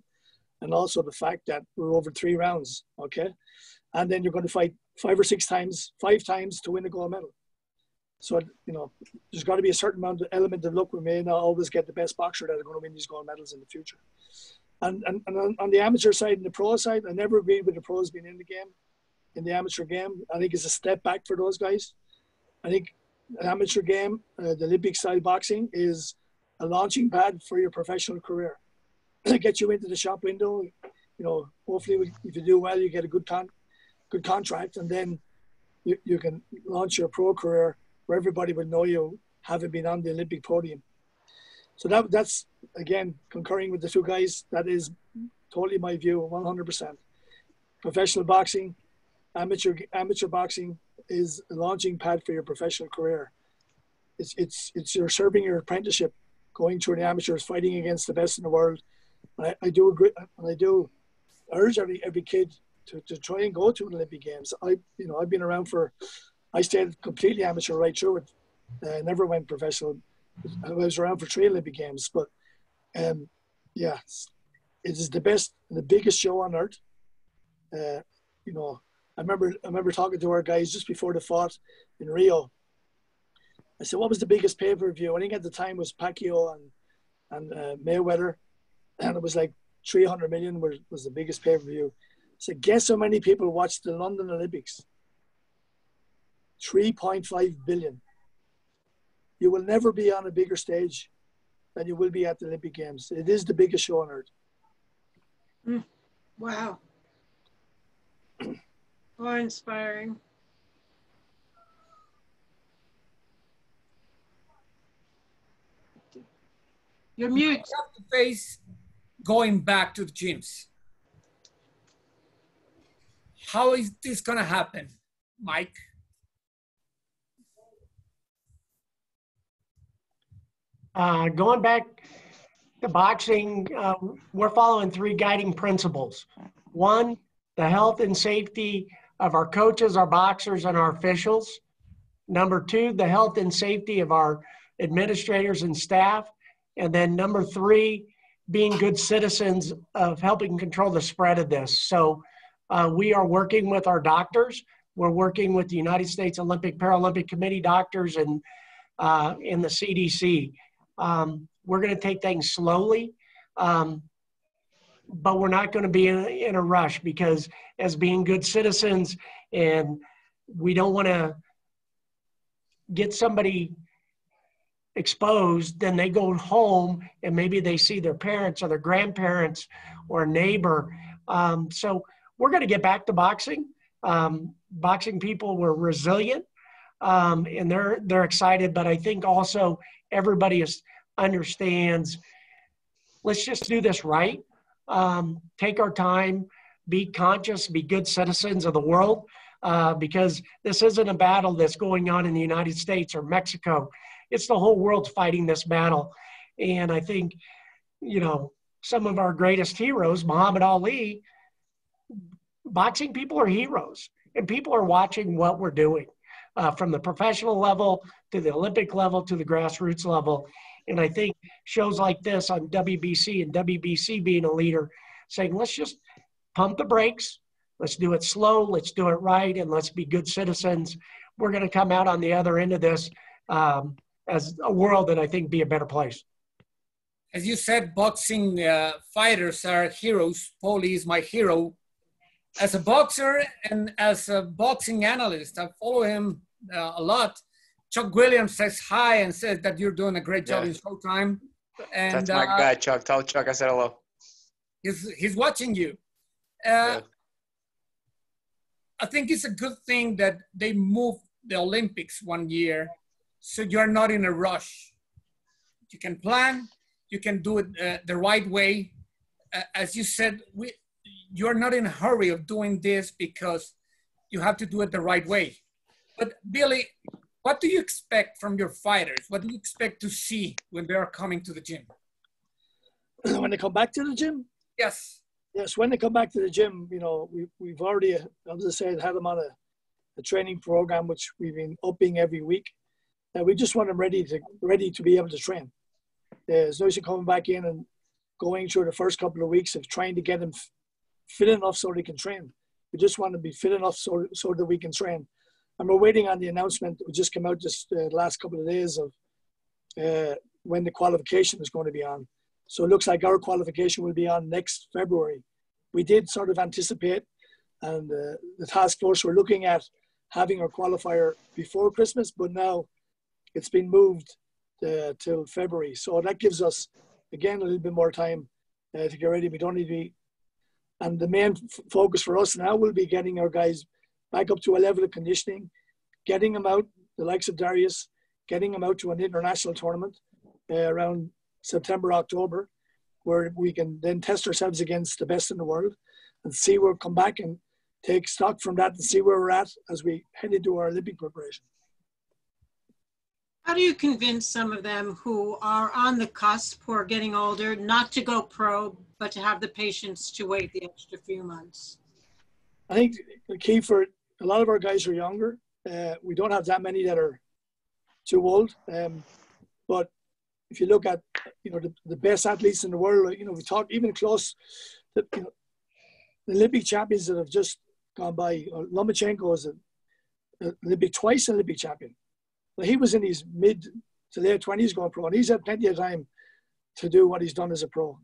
and also the fact that we're over 3 rounds, okay? And then you're going to fight 5 or 6 times, 5 times to win a gold medal. So, you know, there's got to be a certain amount of element of luck. We may not always get the best boxer that are going to win these gold medals in the future. And on the amateur side and the pro side, I never agreed with the pros being in the game, in the amateur game. I think it's a step back for those guys. I think an amateur game, the Olympic style boxing, is a launching pad for your professional career. Get you into the shop window. You know, hopefully if you do well, you get a good contract, and then you can launch your pro career where everybody will know you having been on the Olympic podium. So that's, again, concurring with the 2 guys, that is totally my view, 100%. Professional boxing, amateur boxing is a launching pad for your professional career. It's you're serving your apprenticeship, going through the amateurs, fighting against the best in the world. And I do agree, and I do urge every kid to try and go to the Olympic Games. I've been around I stayed completely amateur right through it. I never went professional. I was around for 3 Olympic Games, but yeah, it is the best, the biggest show on earth. You know, I remember talking to our guys just before the fought in Rio. I said, what was the biggest pay-per-view? I think at the time was Pacquiao and Mayweather, and it was like 300 million was the biggest pay-per-view. I said, guess how many people watched the London Olympics? 3.5 billion. You will never be on a bigger stage than you will be at the Olympic Games. It is the biggest show on earth. Wow. More inspiring. You're mute. You have to face going back to the gyms. How is this going to happen, Mike? Going back to boxing, we're following 3 guiding principles. 1, the health and safety of our coaches, our boxers, and our officials. Number 2, the health and safety of our administrators and staff. And then number 3, being good citizens of helping control the spread of this. So we are working with our doctors. We're working with the United States Olympic Paralympic Committee doctors and in the CDC. We're going to take things slowly, but we're not going to be in a rush, because as being good citizens, and we don't want to get somebody exposed, then they go home and maybe they see their parents or their grandparents or a neighbor. So we're going to get back to boxing. Boxing people were resilient, and they're excited, but I think also everybody understands, let's just do this right. Take our time, be conscious, be good citizens of the world, because this isn't a battle that's going on in the United States or Mexico. It's the whole world fighting this battle. And I think, you know, some of our greatest heroes, Muhammad Ali, boxing people are heroes, and people are watching what we're doing from the professional level to the Olympic level to the grassroots level. And I think shows like this on WBC, and WBC being a leader, saying, let's just pump the brakes. Let's do it slow. Let's do it right. And let's be good citizens. We're going to come out on the other end of this as a world that I think be a better place. As you said, boxing fighters are heroes. Paulie is my hero. As a boxer and as a boxing analyst, I follow him a lot. Chuck Williams says hi and says that you're doing a great job in Showtime. And that's my guy, Chuck. Tell Chuck I said hello. He's watching you. I think it's a good thing that they moved the Olympics one year, so you're not in a rush. You can plan, you can do it the right way. As you said, you're not in a hurry of doing this because you have to do it the right way. But Billy, what do you expect from your fighters? What do you expect to see when they are coming to the gym? When they come back to the gym? Yes. Yes, when they come back to the gym, you know, we've already, as I said, had them on a training program, which we've been upping every week. And we just want them ready to be able to train. There's no issue coming back in and going through the first couple of weeks of trying to get them fit enough so they can train. We just want to be fit enough so that we can train. And we're waiting on the announcement that just came out just the last couple of days of when the qualification is going to be on. So it looks like our qualification will be on next February. We did sort of anticipate, and the task force were looking at having our qualifier before Christmas, but now it's been moved till February. So that gives us, again, a little bit more time to get ready. We don't need to be, and the main focus for us now will be getting our guys back up to a level of conditioning, getting them out, the likes of Darius, getting them out to an international tournament around September, October, where we can then test ourselves against the best in the world and see where we come back and take stock from that and see where we're at as we head into our Olympic preparation. How do you convince some of them who are on the cusp, who are getting older, not to go pro, but to have the patience to wait the extra few months? I think the key for a lot of our guys are younger. We don't have that many that are too old. But if you look at, you know, the best athletes in the world, you know, we talk even close, you know, the Olympic champions that have just gone by. Lomachenko is an Olympic, twice an Olympic champion. Well, he was in his mid to late 20s going pro, and he's had plenty of time to do what he's done as a pro.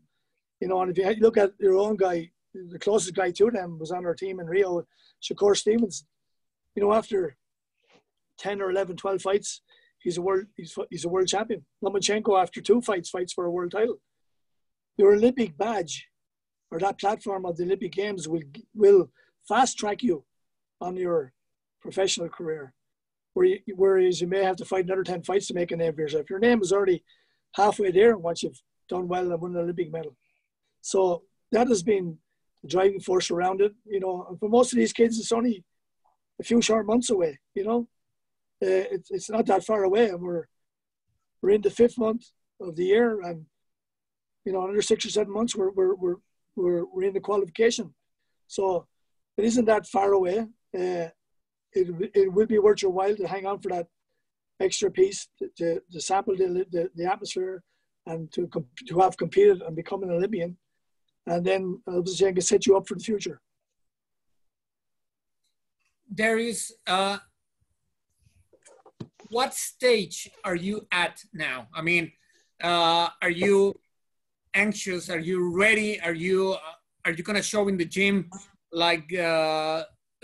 You know, and if you look at your own guy, the closest guy to them was on our team in Rio, Shakur Stevens. You know, after 10 or 11, 12 fights, he's a world champion. Lomachenko, after 2 fights, fights for a world title. Your Olympic badge, or that platform of the Olympic Games, will fast track you on your professional career. Whereas you may have to fight another 10 fights to make a name for yourself. Your name is already halfway there once you've done well and won an Olympic medal. So that has been the driving force around it. You know, and for most of these kids, it's only a few short months away. You know, it's not that far away, and we're in the 5th month of the year, and you know, another 6 or 7 months, we're in the qualification. So it isn't that far away. It will be worth your while to hang on for that extra piece to sample the atmosphere and to have competed and become an Olympian, and then obviously I can set you up for the future. There is, what stage are you at now? I mean, are you anxious? Are you ready? Are you gonna show in the gym like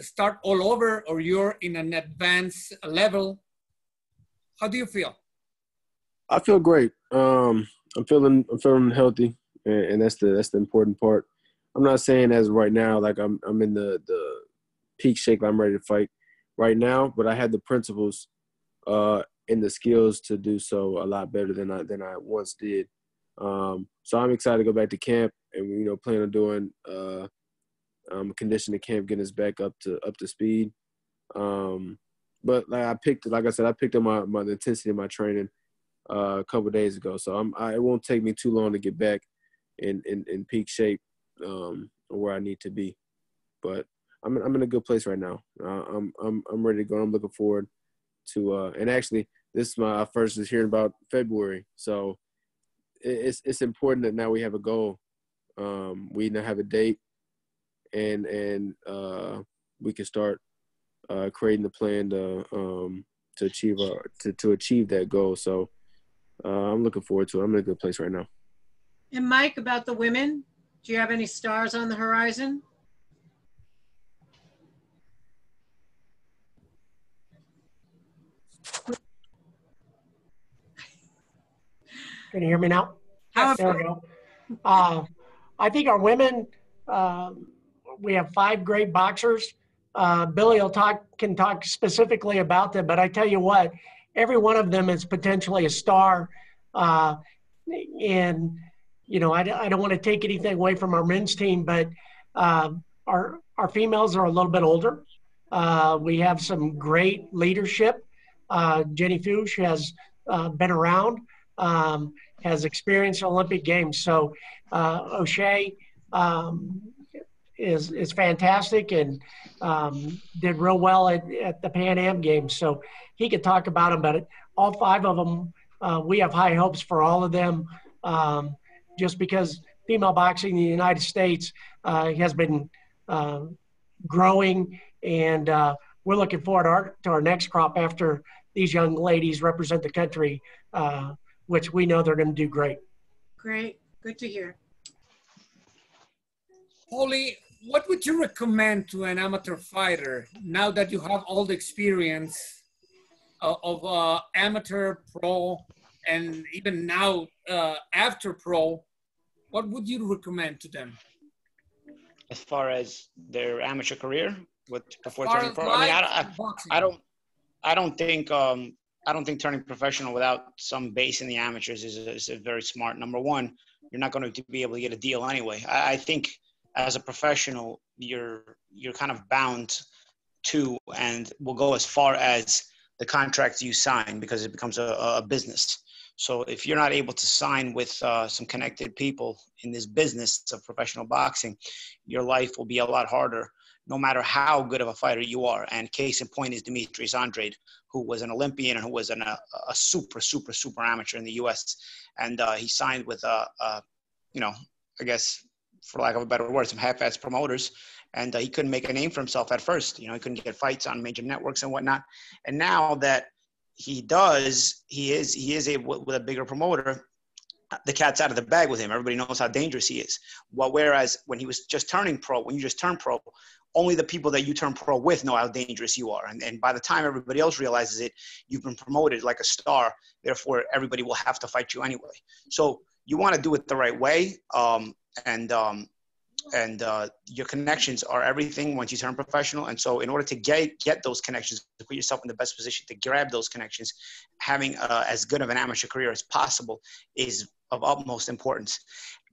start all over, or you're in an advanced level? How do you feel? I feel great. I'm feeling healthy, and that's the important part. I'm not saying as right now like I'm in the peak shape. I'm ready to fight right now, but I had the principles and the skills to do so a lot better than I once did. So I'm excited to go back to camp, and you know, plan on doing conditioning camp, getting us back up to speed. But like I picked up the intensity of my training a couple of days ago. So it won't take me too long to get back in peak shape where I need to be. But I'm in a good place right now. I'm ready to go. I'm looking forward to and actually this is my first is hearing about February. So it's important that now we have a goal. We now have a date, and we can start creating the plan to achieve that goal. So I'm looking forward to it. I'm in a good place right now. And Mike, about the women, do you have any stars on the horizon? Can you hear me now? Yes. There we go. I think our women, we have 5 great boxers. Billy can talk specifically about them, but I tell you what, every one of them is potentially a star. And, you know, I don't want to take anything away from our men's team, but our females are a little bit older. We have some great leadership. Jenny Fuchs has been around, has experienced Olympic Games. So O'Shea is fantastic and did real well at the Pan Am Games. So he could talk about them, but all 5 of them, we have high hopes for all of them, just because female boxing in the United States has been growing, and we're looking forward to our next crop after these young ladies represent the country, which we know they're going to do great. Great. Good to hear. Paulie, what would you recommend to an amateur fighter now that you have all the experience of amateur, pro, and even now after pro? What would you recommend to them? As far as their amateur career, before turning pro, I don't think turning professional without some base in the amateurs is a very smart. Number one, you're not going to be able to get a deal anyway. I think as a professional, you're kind of bound to and will go as far as the contracts you sign, because it becomes a business. So if you're not able to sign with some connected people in this business of professional boxing, your life will be a lot harder, no matter how good of a fighter you are. And case in point is Demetrius Andrade, who was an Olympian and who was a super amateur in the U.S. And he signed with, you know, I guess, for lack of a better word, some half-ass promoters. And he couldn't make a name for himself at first. You know, he couldn't get fights on major networks and whatnot. And now that he is able, with a bigger promoter, the cat's out of the bag with him. Everybody knows how dangerous he is. Well, whereas when he was just turning pro, when you just turn pro, only the people that you turn pro with know how dangerous you are. And by the time everybody else realizes it, you've been promoted like a star. Therefore, everybody will have to fight you anyway. So you want to do it the right way. And your connections are everything once you turn professional. And so in order to get those connections, to put yourself in the best position to grab those connections, having as good of an amateur career as possible is of utmost importance.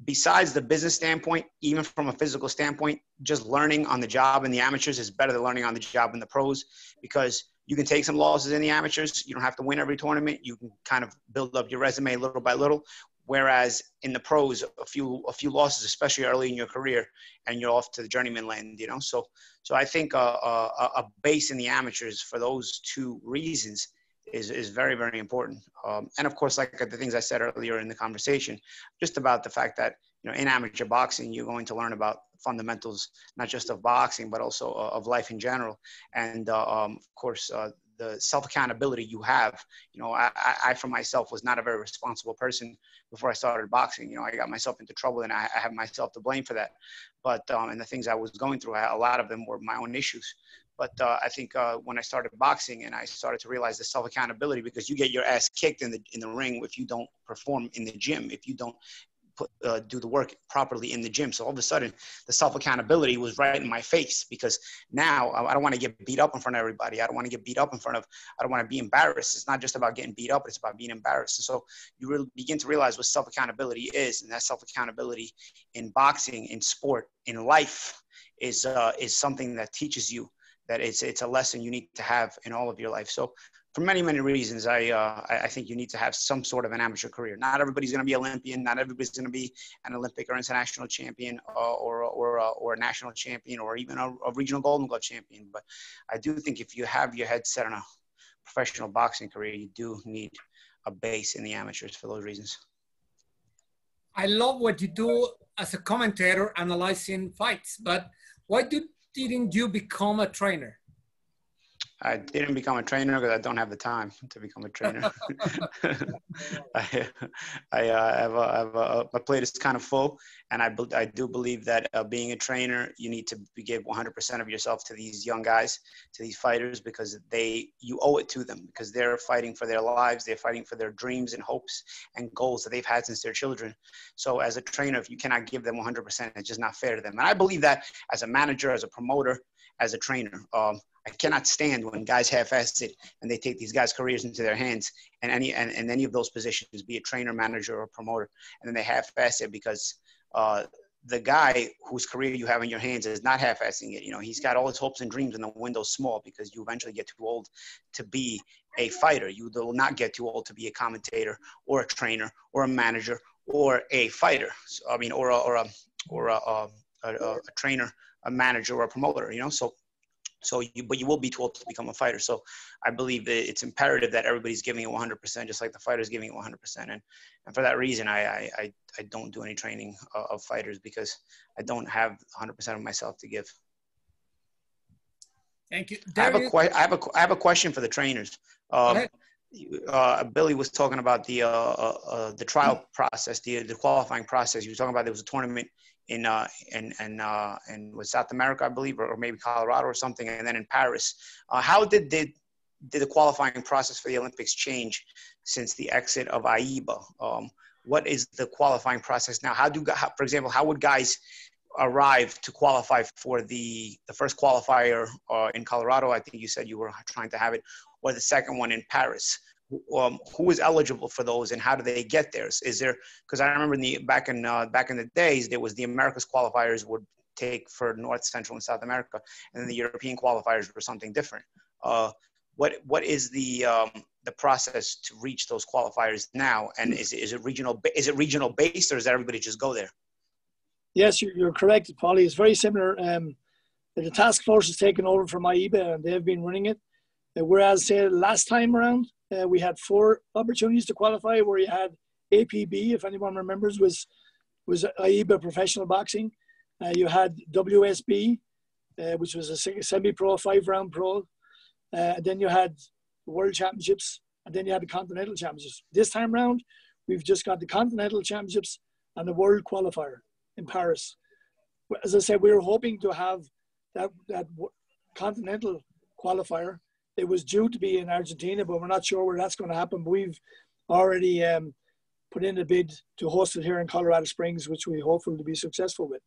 Besides the business standpoint, even from a physical standpoint, just learning on the job in the amateurs is better than learning on the job in the pros, because you can take some losses in the amateurs. You don't have to win every tournament. You can kind of build up your resume little by little. Whereas in the pros, a few losses, especially early in your career, and you're off to the journeyman land, you know. So I think a base in the amateurs for those two reasons is very, very important. And of course, like the things I said earlier in the conversation, just about the fact that, you know, in amateur boxing, you're going to learn about fundamentals, not just of boxing, but also of life in general. And of course, the self-accountability you have. You know, I for myself was not a very responsible person before I started boxing. You know, I got myself into trouble, and I have myself to blame for that. But and the things I was going through, a lot of them were my own issues. But I think when I started boxing and I started to realize the self-accountability, because you get your ass kicked in the ring if you don't perform in the gym, if you don't do the work properly in the gym. So all of a sudden, the self-accountability was right in my face, because now I don't want to get beat up in front of everybody. I don't want to get beat up I don't want to be embarrassed. It's not just about getting beat up. It's about being embarrassed. And so you really begin to realize what self-accountability is. And that self-accountability in boxing, in sport, in life is something that teaches you that it's a lesson you need to have in all of your life. So for many, many reasons, I think you need to have some sort of an amateur career. Not everybody's going to be Olympian. Not everybody's going to be an Olympic or international champion or a national champion or even a regional Golden Glove champion. But I do think if you have your head set on a professional boxing career, you do need a base in the amateurs for those reasons. I love what you do as a commentator analyzing fights, but why didn't you become a trainer? I didn't become a trainer because I don't have the time to become a trainer. My plate is kind of full, and I do believe that being a trainer, you need to give 100% of yourself to these young guys, to these fighters, because you owe it to them, because they're fighting for their lives, they're fighting for their dreams and hopes and goals that they've had since they're children. So as a trainer, if you cannot give them 100%, it's just not fair to them. And I believe that as a manager, as a promoter, as a trainer. I cannot stand when guys half-ass it and they take these guys' careers into their hands and any of those positions, be it trainer, manager, or promoter, and then they half-ass it because the guy whose career you have in your hands is not half-assing it. You know, he's got all his hopes and dreams and the window's small, because you eventually get too old to be a fighter. You will not get too old to be a commentator or a trainer or a manager or a fighter. So, I mean, or a trainer, a manager, or a promoter, you know, but you will be told to become a fighter. So I believe that it's imperative that everybody's giving it 100%, just like the fighter's giving it 100%. And for that reason, I don't do any training of fighters, because I don't have 100% of myself to give. Thank you. I have a question for the trainers. Billy was talking about the trial process, the qualifying process. You were talking about there was a tournament in with South America, I believe, or maybe Colorado or something, and then in Paris. How did the qualifying process for the Olympics change since the exit of 𝗪𝗓𝗓? What is the qualifying process now? For example, how would guys arrive to qualify for the first qualifier in Colorado? I think you said you were trying to have it, or the second one in Paris. Who is eligible for those, and how do they get there? Is there, because I remember back in the days, there was the Americas qualifiers would take for North, Central, and South America, and then the European qualifiers were something different. What is the process to reach those qualifiers now, and is it regional based, or does everybody just go there? Yes, you're correct, Paulie. It's very similar. The task force is taken over from 𝗪𝗓𝗓, and they've been running it. Whereas, say, last time around, we had 4 opportunities to qualify, where you had APB, if anyone remembers, was 𝗪𝗓𝗓 Professional Boxing. You had WSB, which was a semi-pro, 5-round pro. Then you had the World Championships, and then you had the Continental Championships. This time around, we've just got the Continental Championships and the World Qualifier in Paris. As I said, we were hoping to have that Continental Qualifier. It was due to be in Argentina, but we're not sure where that's going to happen. But we've already put in a bid to host it here in Colorado Springs, which we hopefully to be successful with.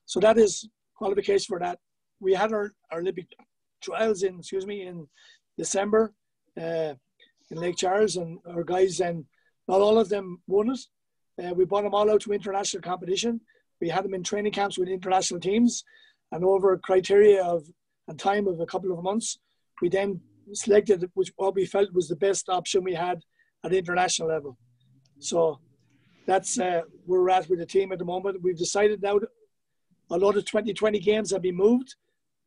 So that is qualification for that. We had our Olympic trials in December in Lake Charles, and our guys, and not all of them won it. We brought them all out to international competition. We had them in training camps with international teams, and over a criteria and time of a couple of months, we then selected what we felt was the best option we had at the international level. So that's where we're at with the team at the moment. We've decided now that a lot of 2020 games have been moved.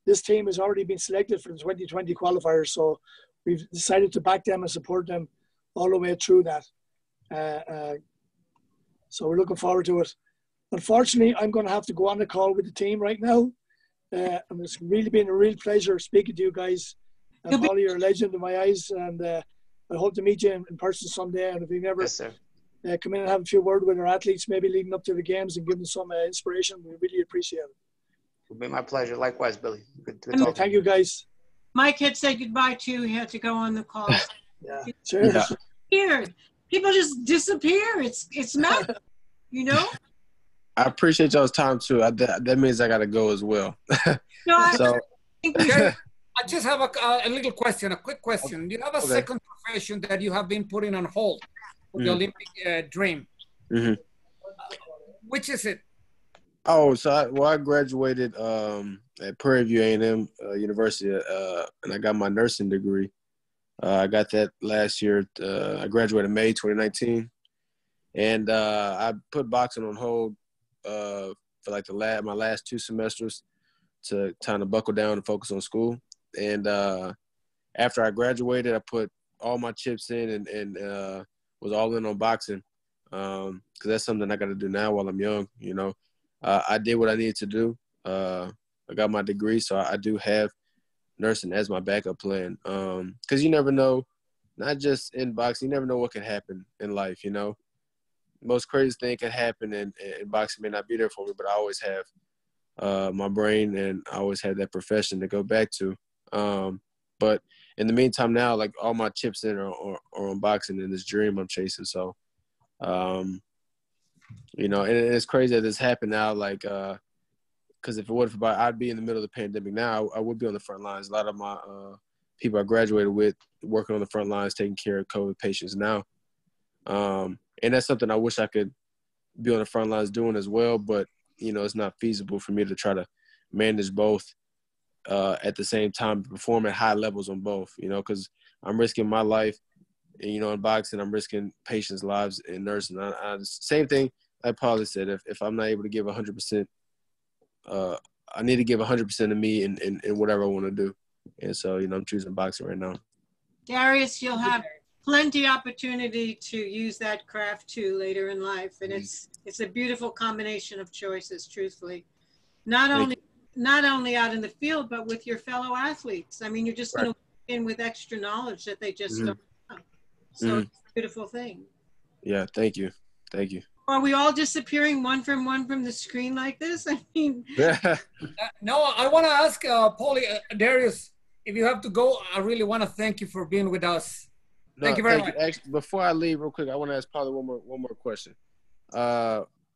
This team has already been selected for the 2020 qualifiers. So we've decided to back them and support them all the way through that. So we're looking forward to it. Unfortunately, I'm going to have to go on the call with the team right now. And it's really been a real pleasure speaking to you guys. And Paulie, you're a legend in my eyes. And I hope to meet you in person someday. And if you've never come in and have a few words with our athletes, maybe leading up to the games and give them some inspiration, we really appreciate it. It'll be my pleasure. Likewise, Billy. Good to talk. Thank you, guys. Mike had said goodbye too. He had to go on the call. Yeah. Cheers. Yeah. People just disappear. It's mad, you know? I appreciate y'all's time too. That means I got to go as well. No, So I just have a little question, a quick question. Do you have a second profession that you have been putting on hold for the Olympic dream? Which is it? Oh, so I graduated at Prairie View A&M University, and I got my nursing degree. I got that last year. I graduated May 2019, and I put boxing on hold for like my last 2 semesters to kind of buckle down and focus on school. And after I graduated, I put all my chips in and was all in on boxing because that's something I got to do now while I'm young. You know, I did what I needed to do. I got my degree, so I do have nursing as my backup plan. Because you never know, not just in boxing, you never know what can happen in life, you know. Most crazy thing can happen, and boxing may not be there for me, but I always have my brain, and I always have that profession to go back to. But in the meantime now, like all my chips in are on boxing and this dream I'm chasing. So, you know, and it's crazy that this happened now, like, because if it wasn't for I'd be in the middle of the pandemic now. I would be on the front lines. A lot of my people I graduated with working on the front lines, taking care of COVID patients now. And that's something I wish I could be on the front lines doing as well. But, you know, it's not feasible for me to try to manage both at the same time, perform at high levels on both, you know, because I'm risking my life, and, you know, in boxing, I'm risking patients' lives in nursing. Same thing like Paulie said, if I'm not able to give 100%, I need to give 100% of me in whatever I want to do. And so, you know, I'm choosing boxing right now. Darius, you'll have plenty opportunity to use that craft too later in life. And it's a beautiful combination of choices, truthfully. Not only out in the field, but with your fellow athletes. I mean, you're just going to walk in with extra knowledge that they just don't have. So it's a beautiful thing. Yeah, thank you. Thank you. Are we all disappearing one from the screen like this? I mean. No, I want to ask Paulie, Darius, if you have to go, I really want to thank you for being with us. Thank you very much. Actually, before I leave real quick, I want to ask Paulie one more question.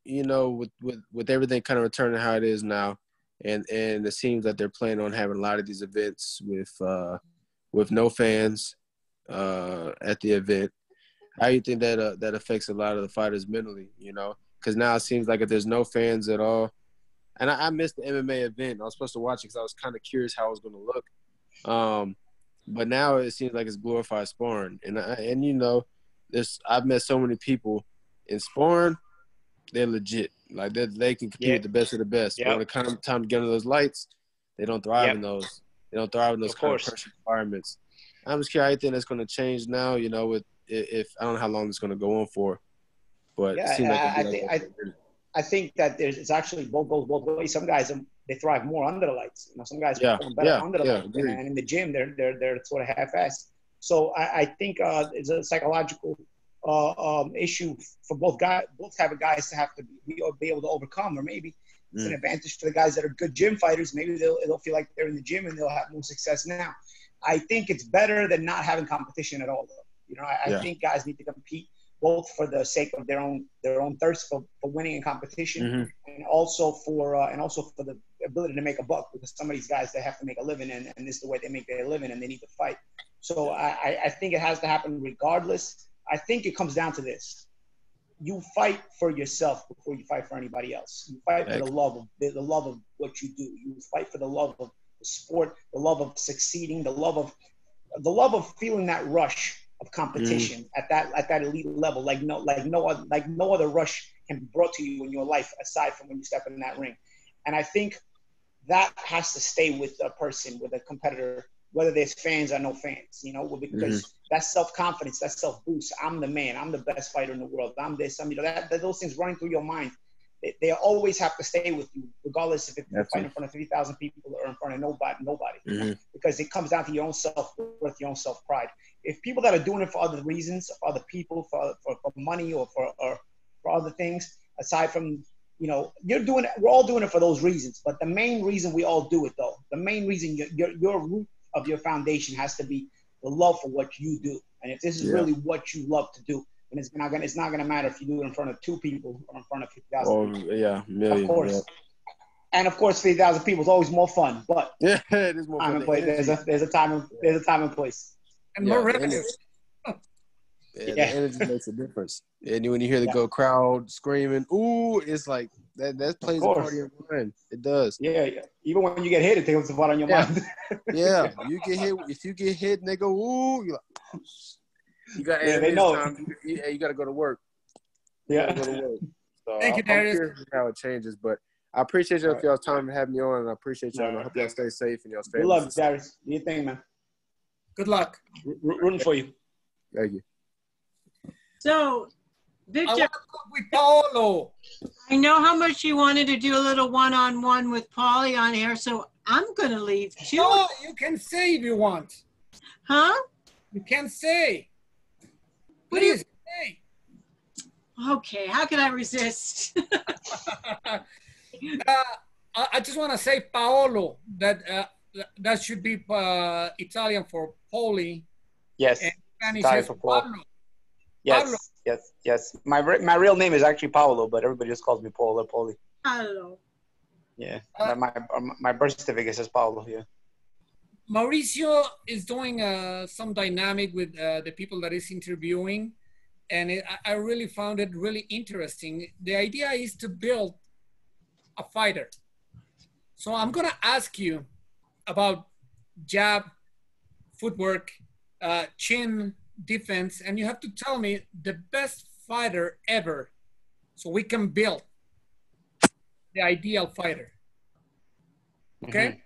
You know, with everything kind of returning how it is now, and it seems that they're planning on having a lot of these events with no fans at the event. How do you think that affects a lot of the fighters mentally, you know? Because now it seems like if there's no fans at all, and I missed the MMA event. I was supposed to watch it because I was kind of curious how it was going to look. But now it seems like it's glorified sparring. And you know, I've met so many people in sparring, they're legit. Like they can compete with the best of the best. But when it comes time to get into those lights, they don't thrive in those. They don't thrive in those kind of pressure environments. I'm just curious how you think that's going to change now, you know, if I don't know how long it's going to go on for. But it seems like I think that it's actually goes both ways. Some guys, they thrive more under the lights. You know, some guys perform better under the lights, and in the gym they're sort of half-assed. So I think it's a psychological issue for both type of guys to have to be able to overcome, or maybe it's an advantage for the guys that are good gym fighters. Maybe they'll feel like they're in the gym and they'll have more success now. I think it's better than not having competition at all, though. You know, I think guys need to compete both for the sake of their own thirst for winning in competition, and also for the ability to make a buck, because some of these guys, they have to make a living, and this is the way they make their living, and they need to fight. So I think it has to happen regardless. I think it comes down to this: you fight for yourself before you fight for anybody else. You fight for the love of what you do. You fight for the love of the sport, the love of succeeding, the love of the love of feeling that rush of competition at that elite level, like no other rush can be brought to you in your life aside from when you step in that ring. And I think that has to stay with a person, with a competitor, whether there's fans or no fans, you know, because that self-confidence, that self-boost, I'm the man, I'm the best fighter in the world, I'm this, you know, that those things running through your mind, they always have to stay with you, regardless if you're fighting in front of 3,000 people or in front of nobody, because it comes down to your own self-worth, your own self-pride. If people that are doing it for other reasons, for other people, for money or for other things, aside from, you know, we're all doing it for those reasons. But the main reason we all do it, though, the main reason, your root of your foundation has to be the love for what you do. And if this is really what you love to do, then it's not gonna matter if you do it in front of 2 people or in front of 50,000 people. Yeah, million. Of course. Yeah. And of course, 50,000 people is always more fun. But yeah, it is more fun. There's a time and place. And more revenue. The energy makes a difference. And when you hear the crowd screaming, ooh, it's like that plays a part in your mind. It does. Yeah. Even when you get hit, it takes a part on your mind. Yeah. You get hit. If you get hit and they go, ooh, you're like, you got they know. You got to go to work. Yeah. Go to work. So Thank you, Darius. I'm curious how it changes, but I appreciate y'all for y'all's time to have me on, and I appreciate y'all. And I hope y'all stay safe and y'all stay. Good luck, Darius. Do your thing, man. Good luck. Rooting for you. Thank you. So, I Victor, want to talk with Paulo. I know how much you wanted to do a little one-on-one with Paulie on here, so I'm going to leave too. No, you can say if you want. Huh? You can say. What do you Please say. Okay, how can I resist? I just want to say Paolo, that should be Italian for Paulie. Yes. And Spanish Italian is for Paul. Pablo. Yes, Pablo. yes. My real name is actually Paolo, but everybody just calls me Paul or Paulie. Hello. Yeah, my birth certificate says Paolo. Yeah. Mauricio is doing some dynamic with the people that he's interviewing, and I really found it really interesting. The idea is to build a fighter. So I'm gonna ask you about jab, footwork, chin, defense, and you have to tell me the best fighter ever, so we can build the ideal fighter. Okay?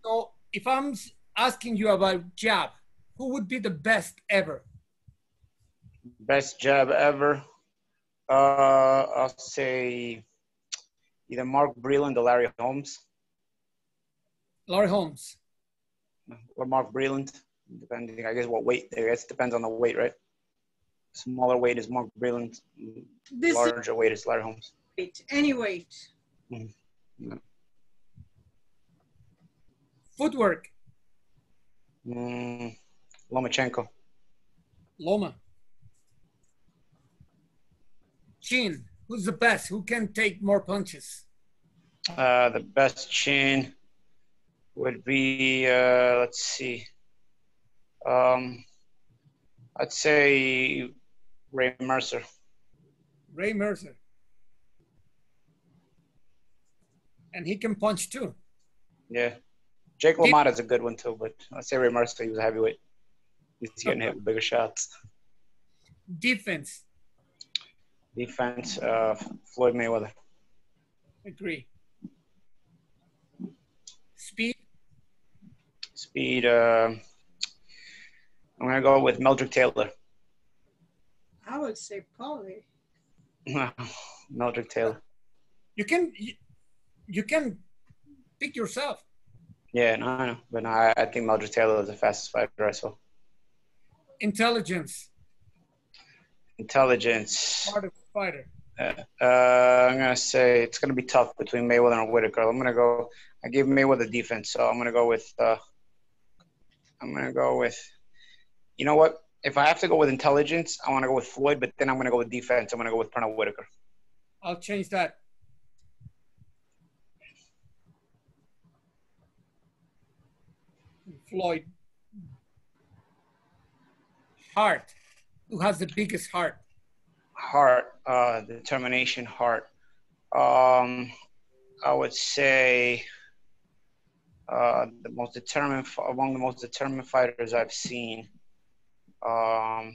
So if I'm asking you about jab, who would be the best ever? Best jab ever? I'll say either Mark Breland or Larry Holmes. Larry Holmes. Or Mark Breland, depending, I guess, what weight. I guess it depends on the weight, right? Smaller weight is Mark Breland. Larger weight is Larry Holmes. Any weight. Footwork. Lomachenko. Loma. Chin. Who's the best? Who can take more punches? The best chin would be, let's see. I'd say Ray Mercer. Ray Mercer. And he can punch too. Yeah. Jake LaMotta's a good one too, but I'd say Ray Mercer, he was a heavyweight. He's getting hit with bigger shots. Defense. Defense, Floyd Mayweather. Agree. Speed. Speed, I'm going to go with Meldrick Taylor. I would say Paulie. Meldrick Taylor. You can pick yourself. Yeah, no, I know. But no, I think Meldrick Taylor is the fastest fighter I saw. Intelligence. Intelligence. Part of the fighter. I'm going to say it's going to be tough between Mayweather and Whitaker. I gave Mayweather defense, so I'm going to go with, you know what? If I have to go with intelligence, I want to go with Floyd, but then I'm going to go with defense. I'm going to go with Pernell Whitaker. I'll change that. Floyd. Heart. Who has the biggest heart? Heart. Determination, heart. I would say the most determined, among the most determined fighters I've seen. I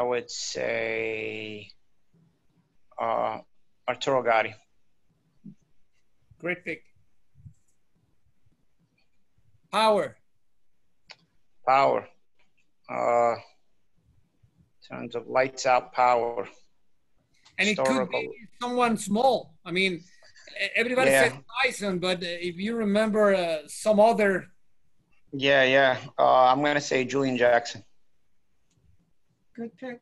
would say Arturo Gatti. Great pick. Power. In terms of lights out power. And it could be someone small. I mean, everybody says Tyson, but if you remember some other. Yeah. I'm going to say Julian Jackson. Good pick.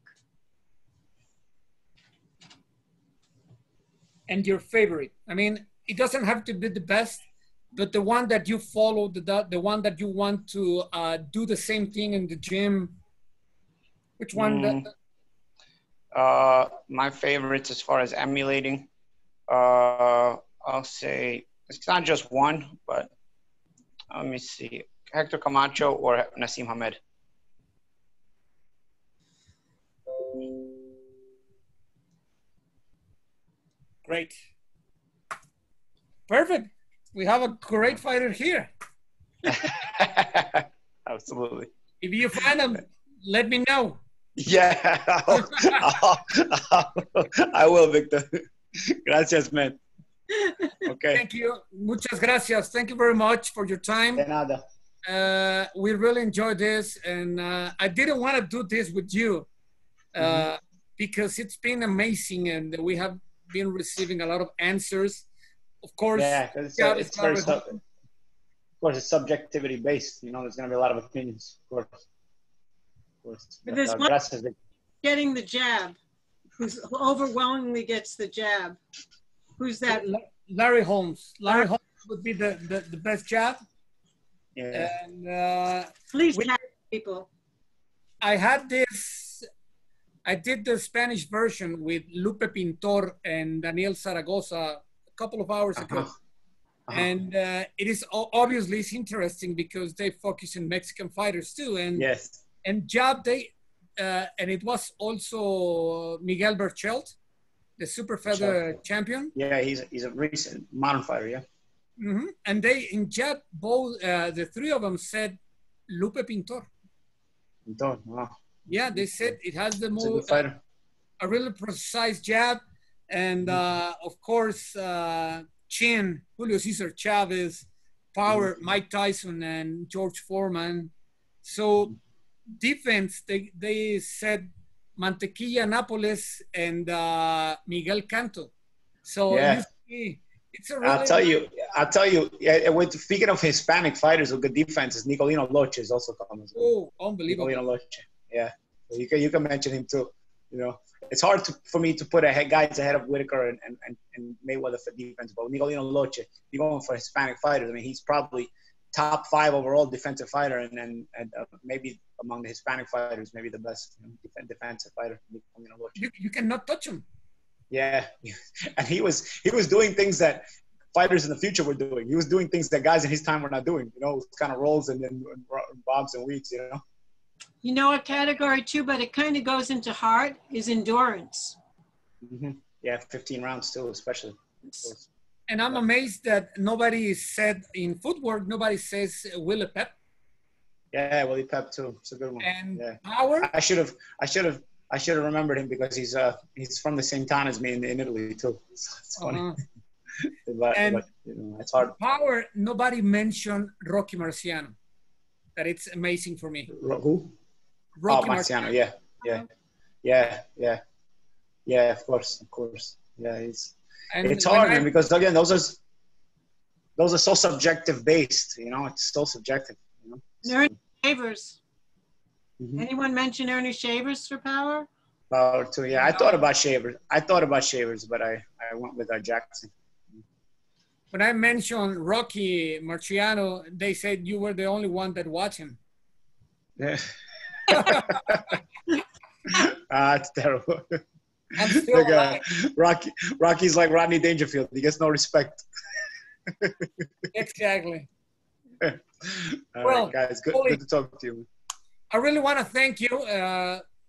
And your favorite? I mean, it doesn't have to be the best, but the one that you follow, the one that you want to do the same thing in the gym. Which one? My favorites as far as emulating, I'll say it's not just one, but let me see, Hector Camacho or Naseem Hamed. Great. Perfect. We have a great fighter here. Absolutely. If you find him, let me know. Yeah, I will, Victor. Gracias, man. Okay. Thank you. Muchas gracias. Thank you very much for your time. De nada. We really enjoyed this, and I didn't want to do this with you because it's been amazing, and we have been receiving a lot of answers. Of course, yeah, it's very of course, it's subjectivity based. You know, there's going to be a lot of opinions, of course. But there's one getting the jab, who overwhelmingly gets the jab. Who's that? Larry Holmes. Larry Holmes would be the best jab. Yeah. And please tag people. I did the Spanish version with Lupe Pintor and Daniel Zaragoza a couple of hours ago. And it is obviously it's interesting because they focus on Mexican fighters too. And yes. And jab, and it was also Miguel Berchelt, the super feather champion. Yeah, he's a recent modern fighter, yeah. And they, in jab, both, the three of them said Lupe Pintor. Pintor, wow. Yeah, they said it has the most, a really precise jab. And of course, chin, Julio Cesar Chavez, power, Mike Tyson and George Foreman. So, defense, they said Mantequilla Nápoles and Miguel Canto. So yeah. It's a really I'll tell you. Yeah, speaking of Hispanic fighters with good defenses, Nicolino Loche is also coming. Oh, unbelievable! Nicolino Loche, yeah. So you can mention him too. You know, it's hard for me to put guys ahead of Whitaker and Mayweather for defense, but Nicolino Loche, you're going for Hispanic fighters. I mean, he's probably top 5 overall defensive fighter, and maybe among the Hispanic fighters, maybe the best defensive fighter. You cannot touch him. Yeah, and he was doing things that fighters in the future were doing. He was doing things that guys in his time were not doing. You know, kind of rolls and bombs and weeks. You know. You know, a category too, but it kind of goes into heart is endurance. Yeah, 15 rounds too, especially. And I'm amazed that nobody said in footwork, nobody says Willie Pep. Yeah, Willie Pep too. It's a good one. And yeah. Power. I should have remembered him because he's from the same town as me in Italy too. It's funny. but you know, it's hard. Power. Nobody mentioned Rocky Marciano. That it's amazing for me. Who? Rocky Marciano. Yeah. Of course. Yeah, it's hard, man, because again, those are so subjective based. You know, it's so subjective. You know. Ernie Shavers. Anyone mention Ernie Shavers for Power? Power too. Yeah, I thought about Shavers, but I went with Jackson. When I mentioned Rocky Marciano, they said you were the only one that watched him. Yeah. It's terrible. I'm still Rocky's like Rodney Dangerfield. He gets no respect. Exactly. Well, right, guys, good to talk to you. I really want to thank you.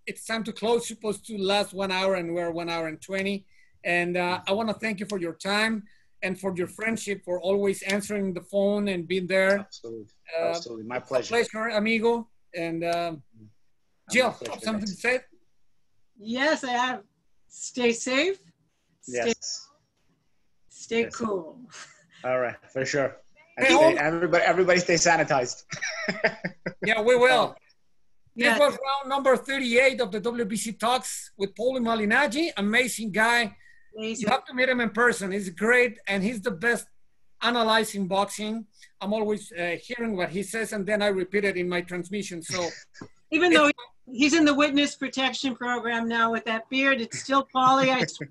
It's time to close. It's supposed to last 1 hour, and we're 1 hour and 20. And I want to thank you for your time. and for your friendship, for always answering the phone and being there. Absolutely. Absolutely. My pleasure. Pleasure, amigo. And Jill, something to say? Yes, I have. Stay safe. Yes. Stay Yes. cool. All right, for sure. And Hey, everybody stay sanitized. Yeah, we will. This Yeah. was round number 38 of the WBC Talks with Paulie Malignaggie. Amazing guy. You have to meet him in person. He's great, and he's the best analyzing boxing. I'm always hearing what he says, and then I repeat it in my transmission. So, Even though he's in the witness protection program now with that beard, it's still Paulie. I swear.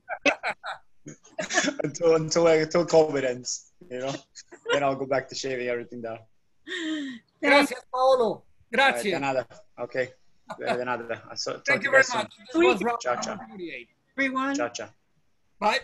until COVID ends, you know, then I'll go back to shaving everything down. gracias, Paolo. Gracias. De nada. Okay. De nada. Thank you very much. This was round Ciao, ciao. 38. Everyone. Ciao, ciao. Bye.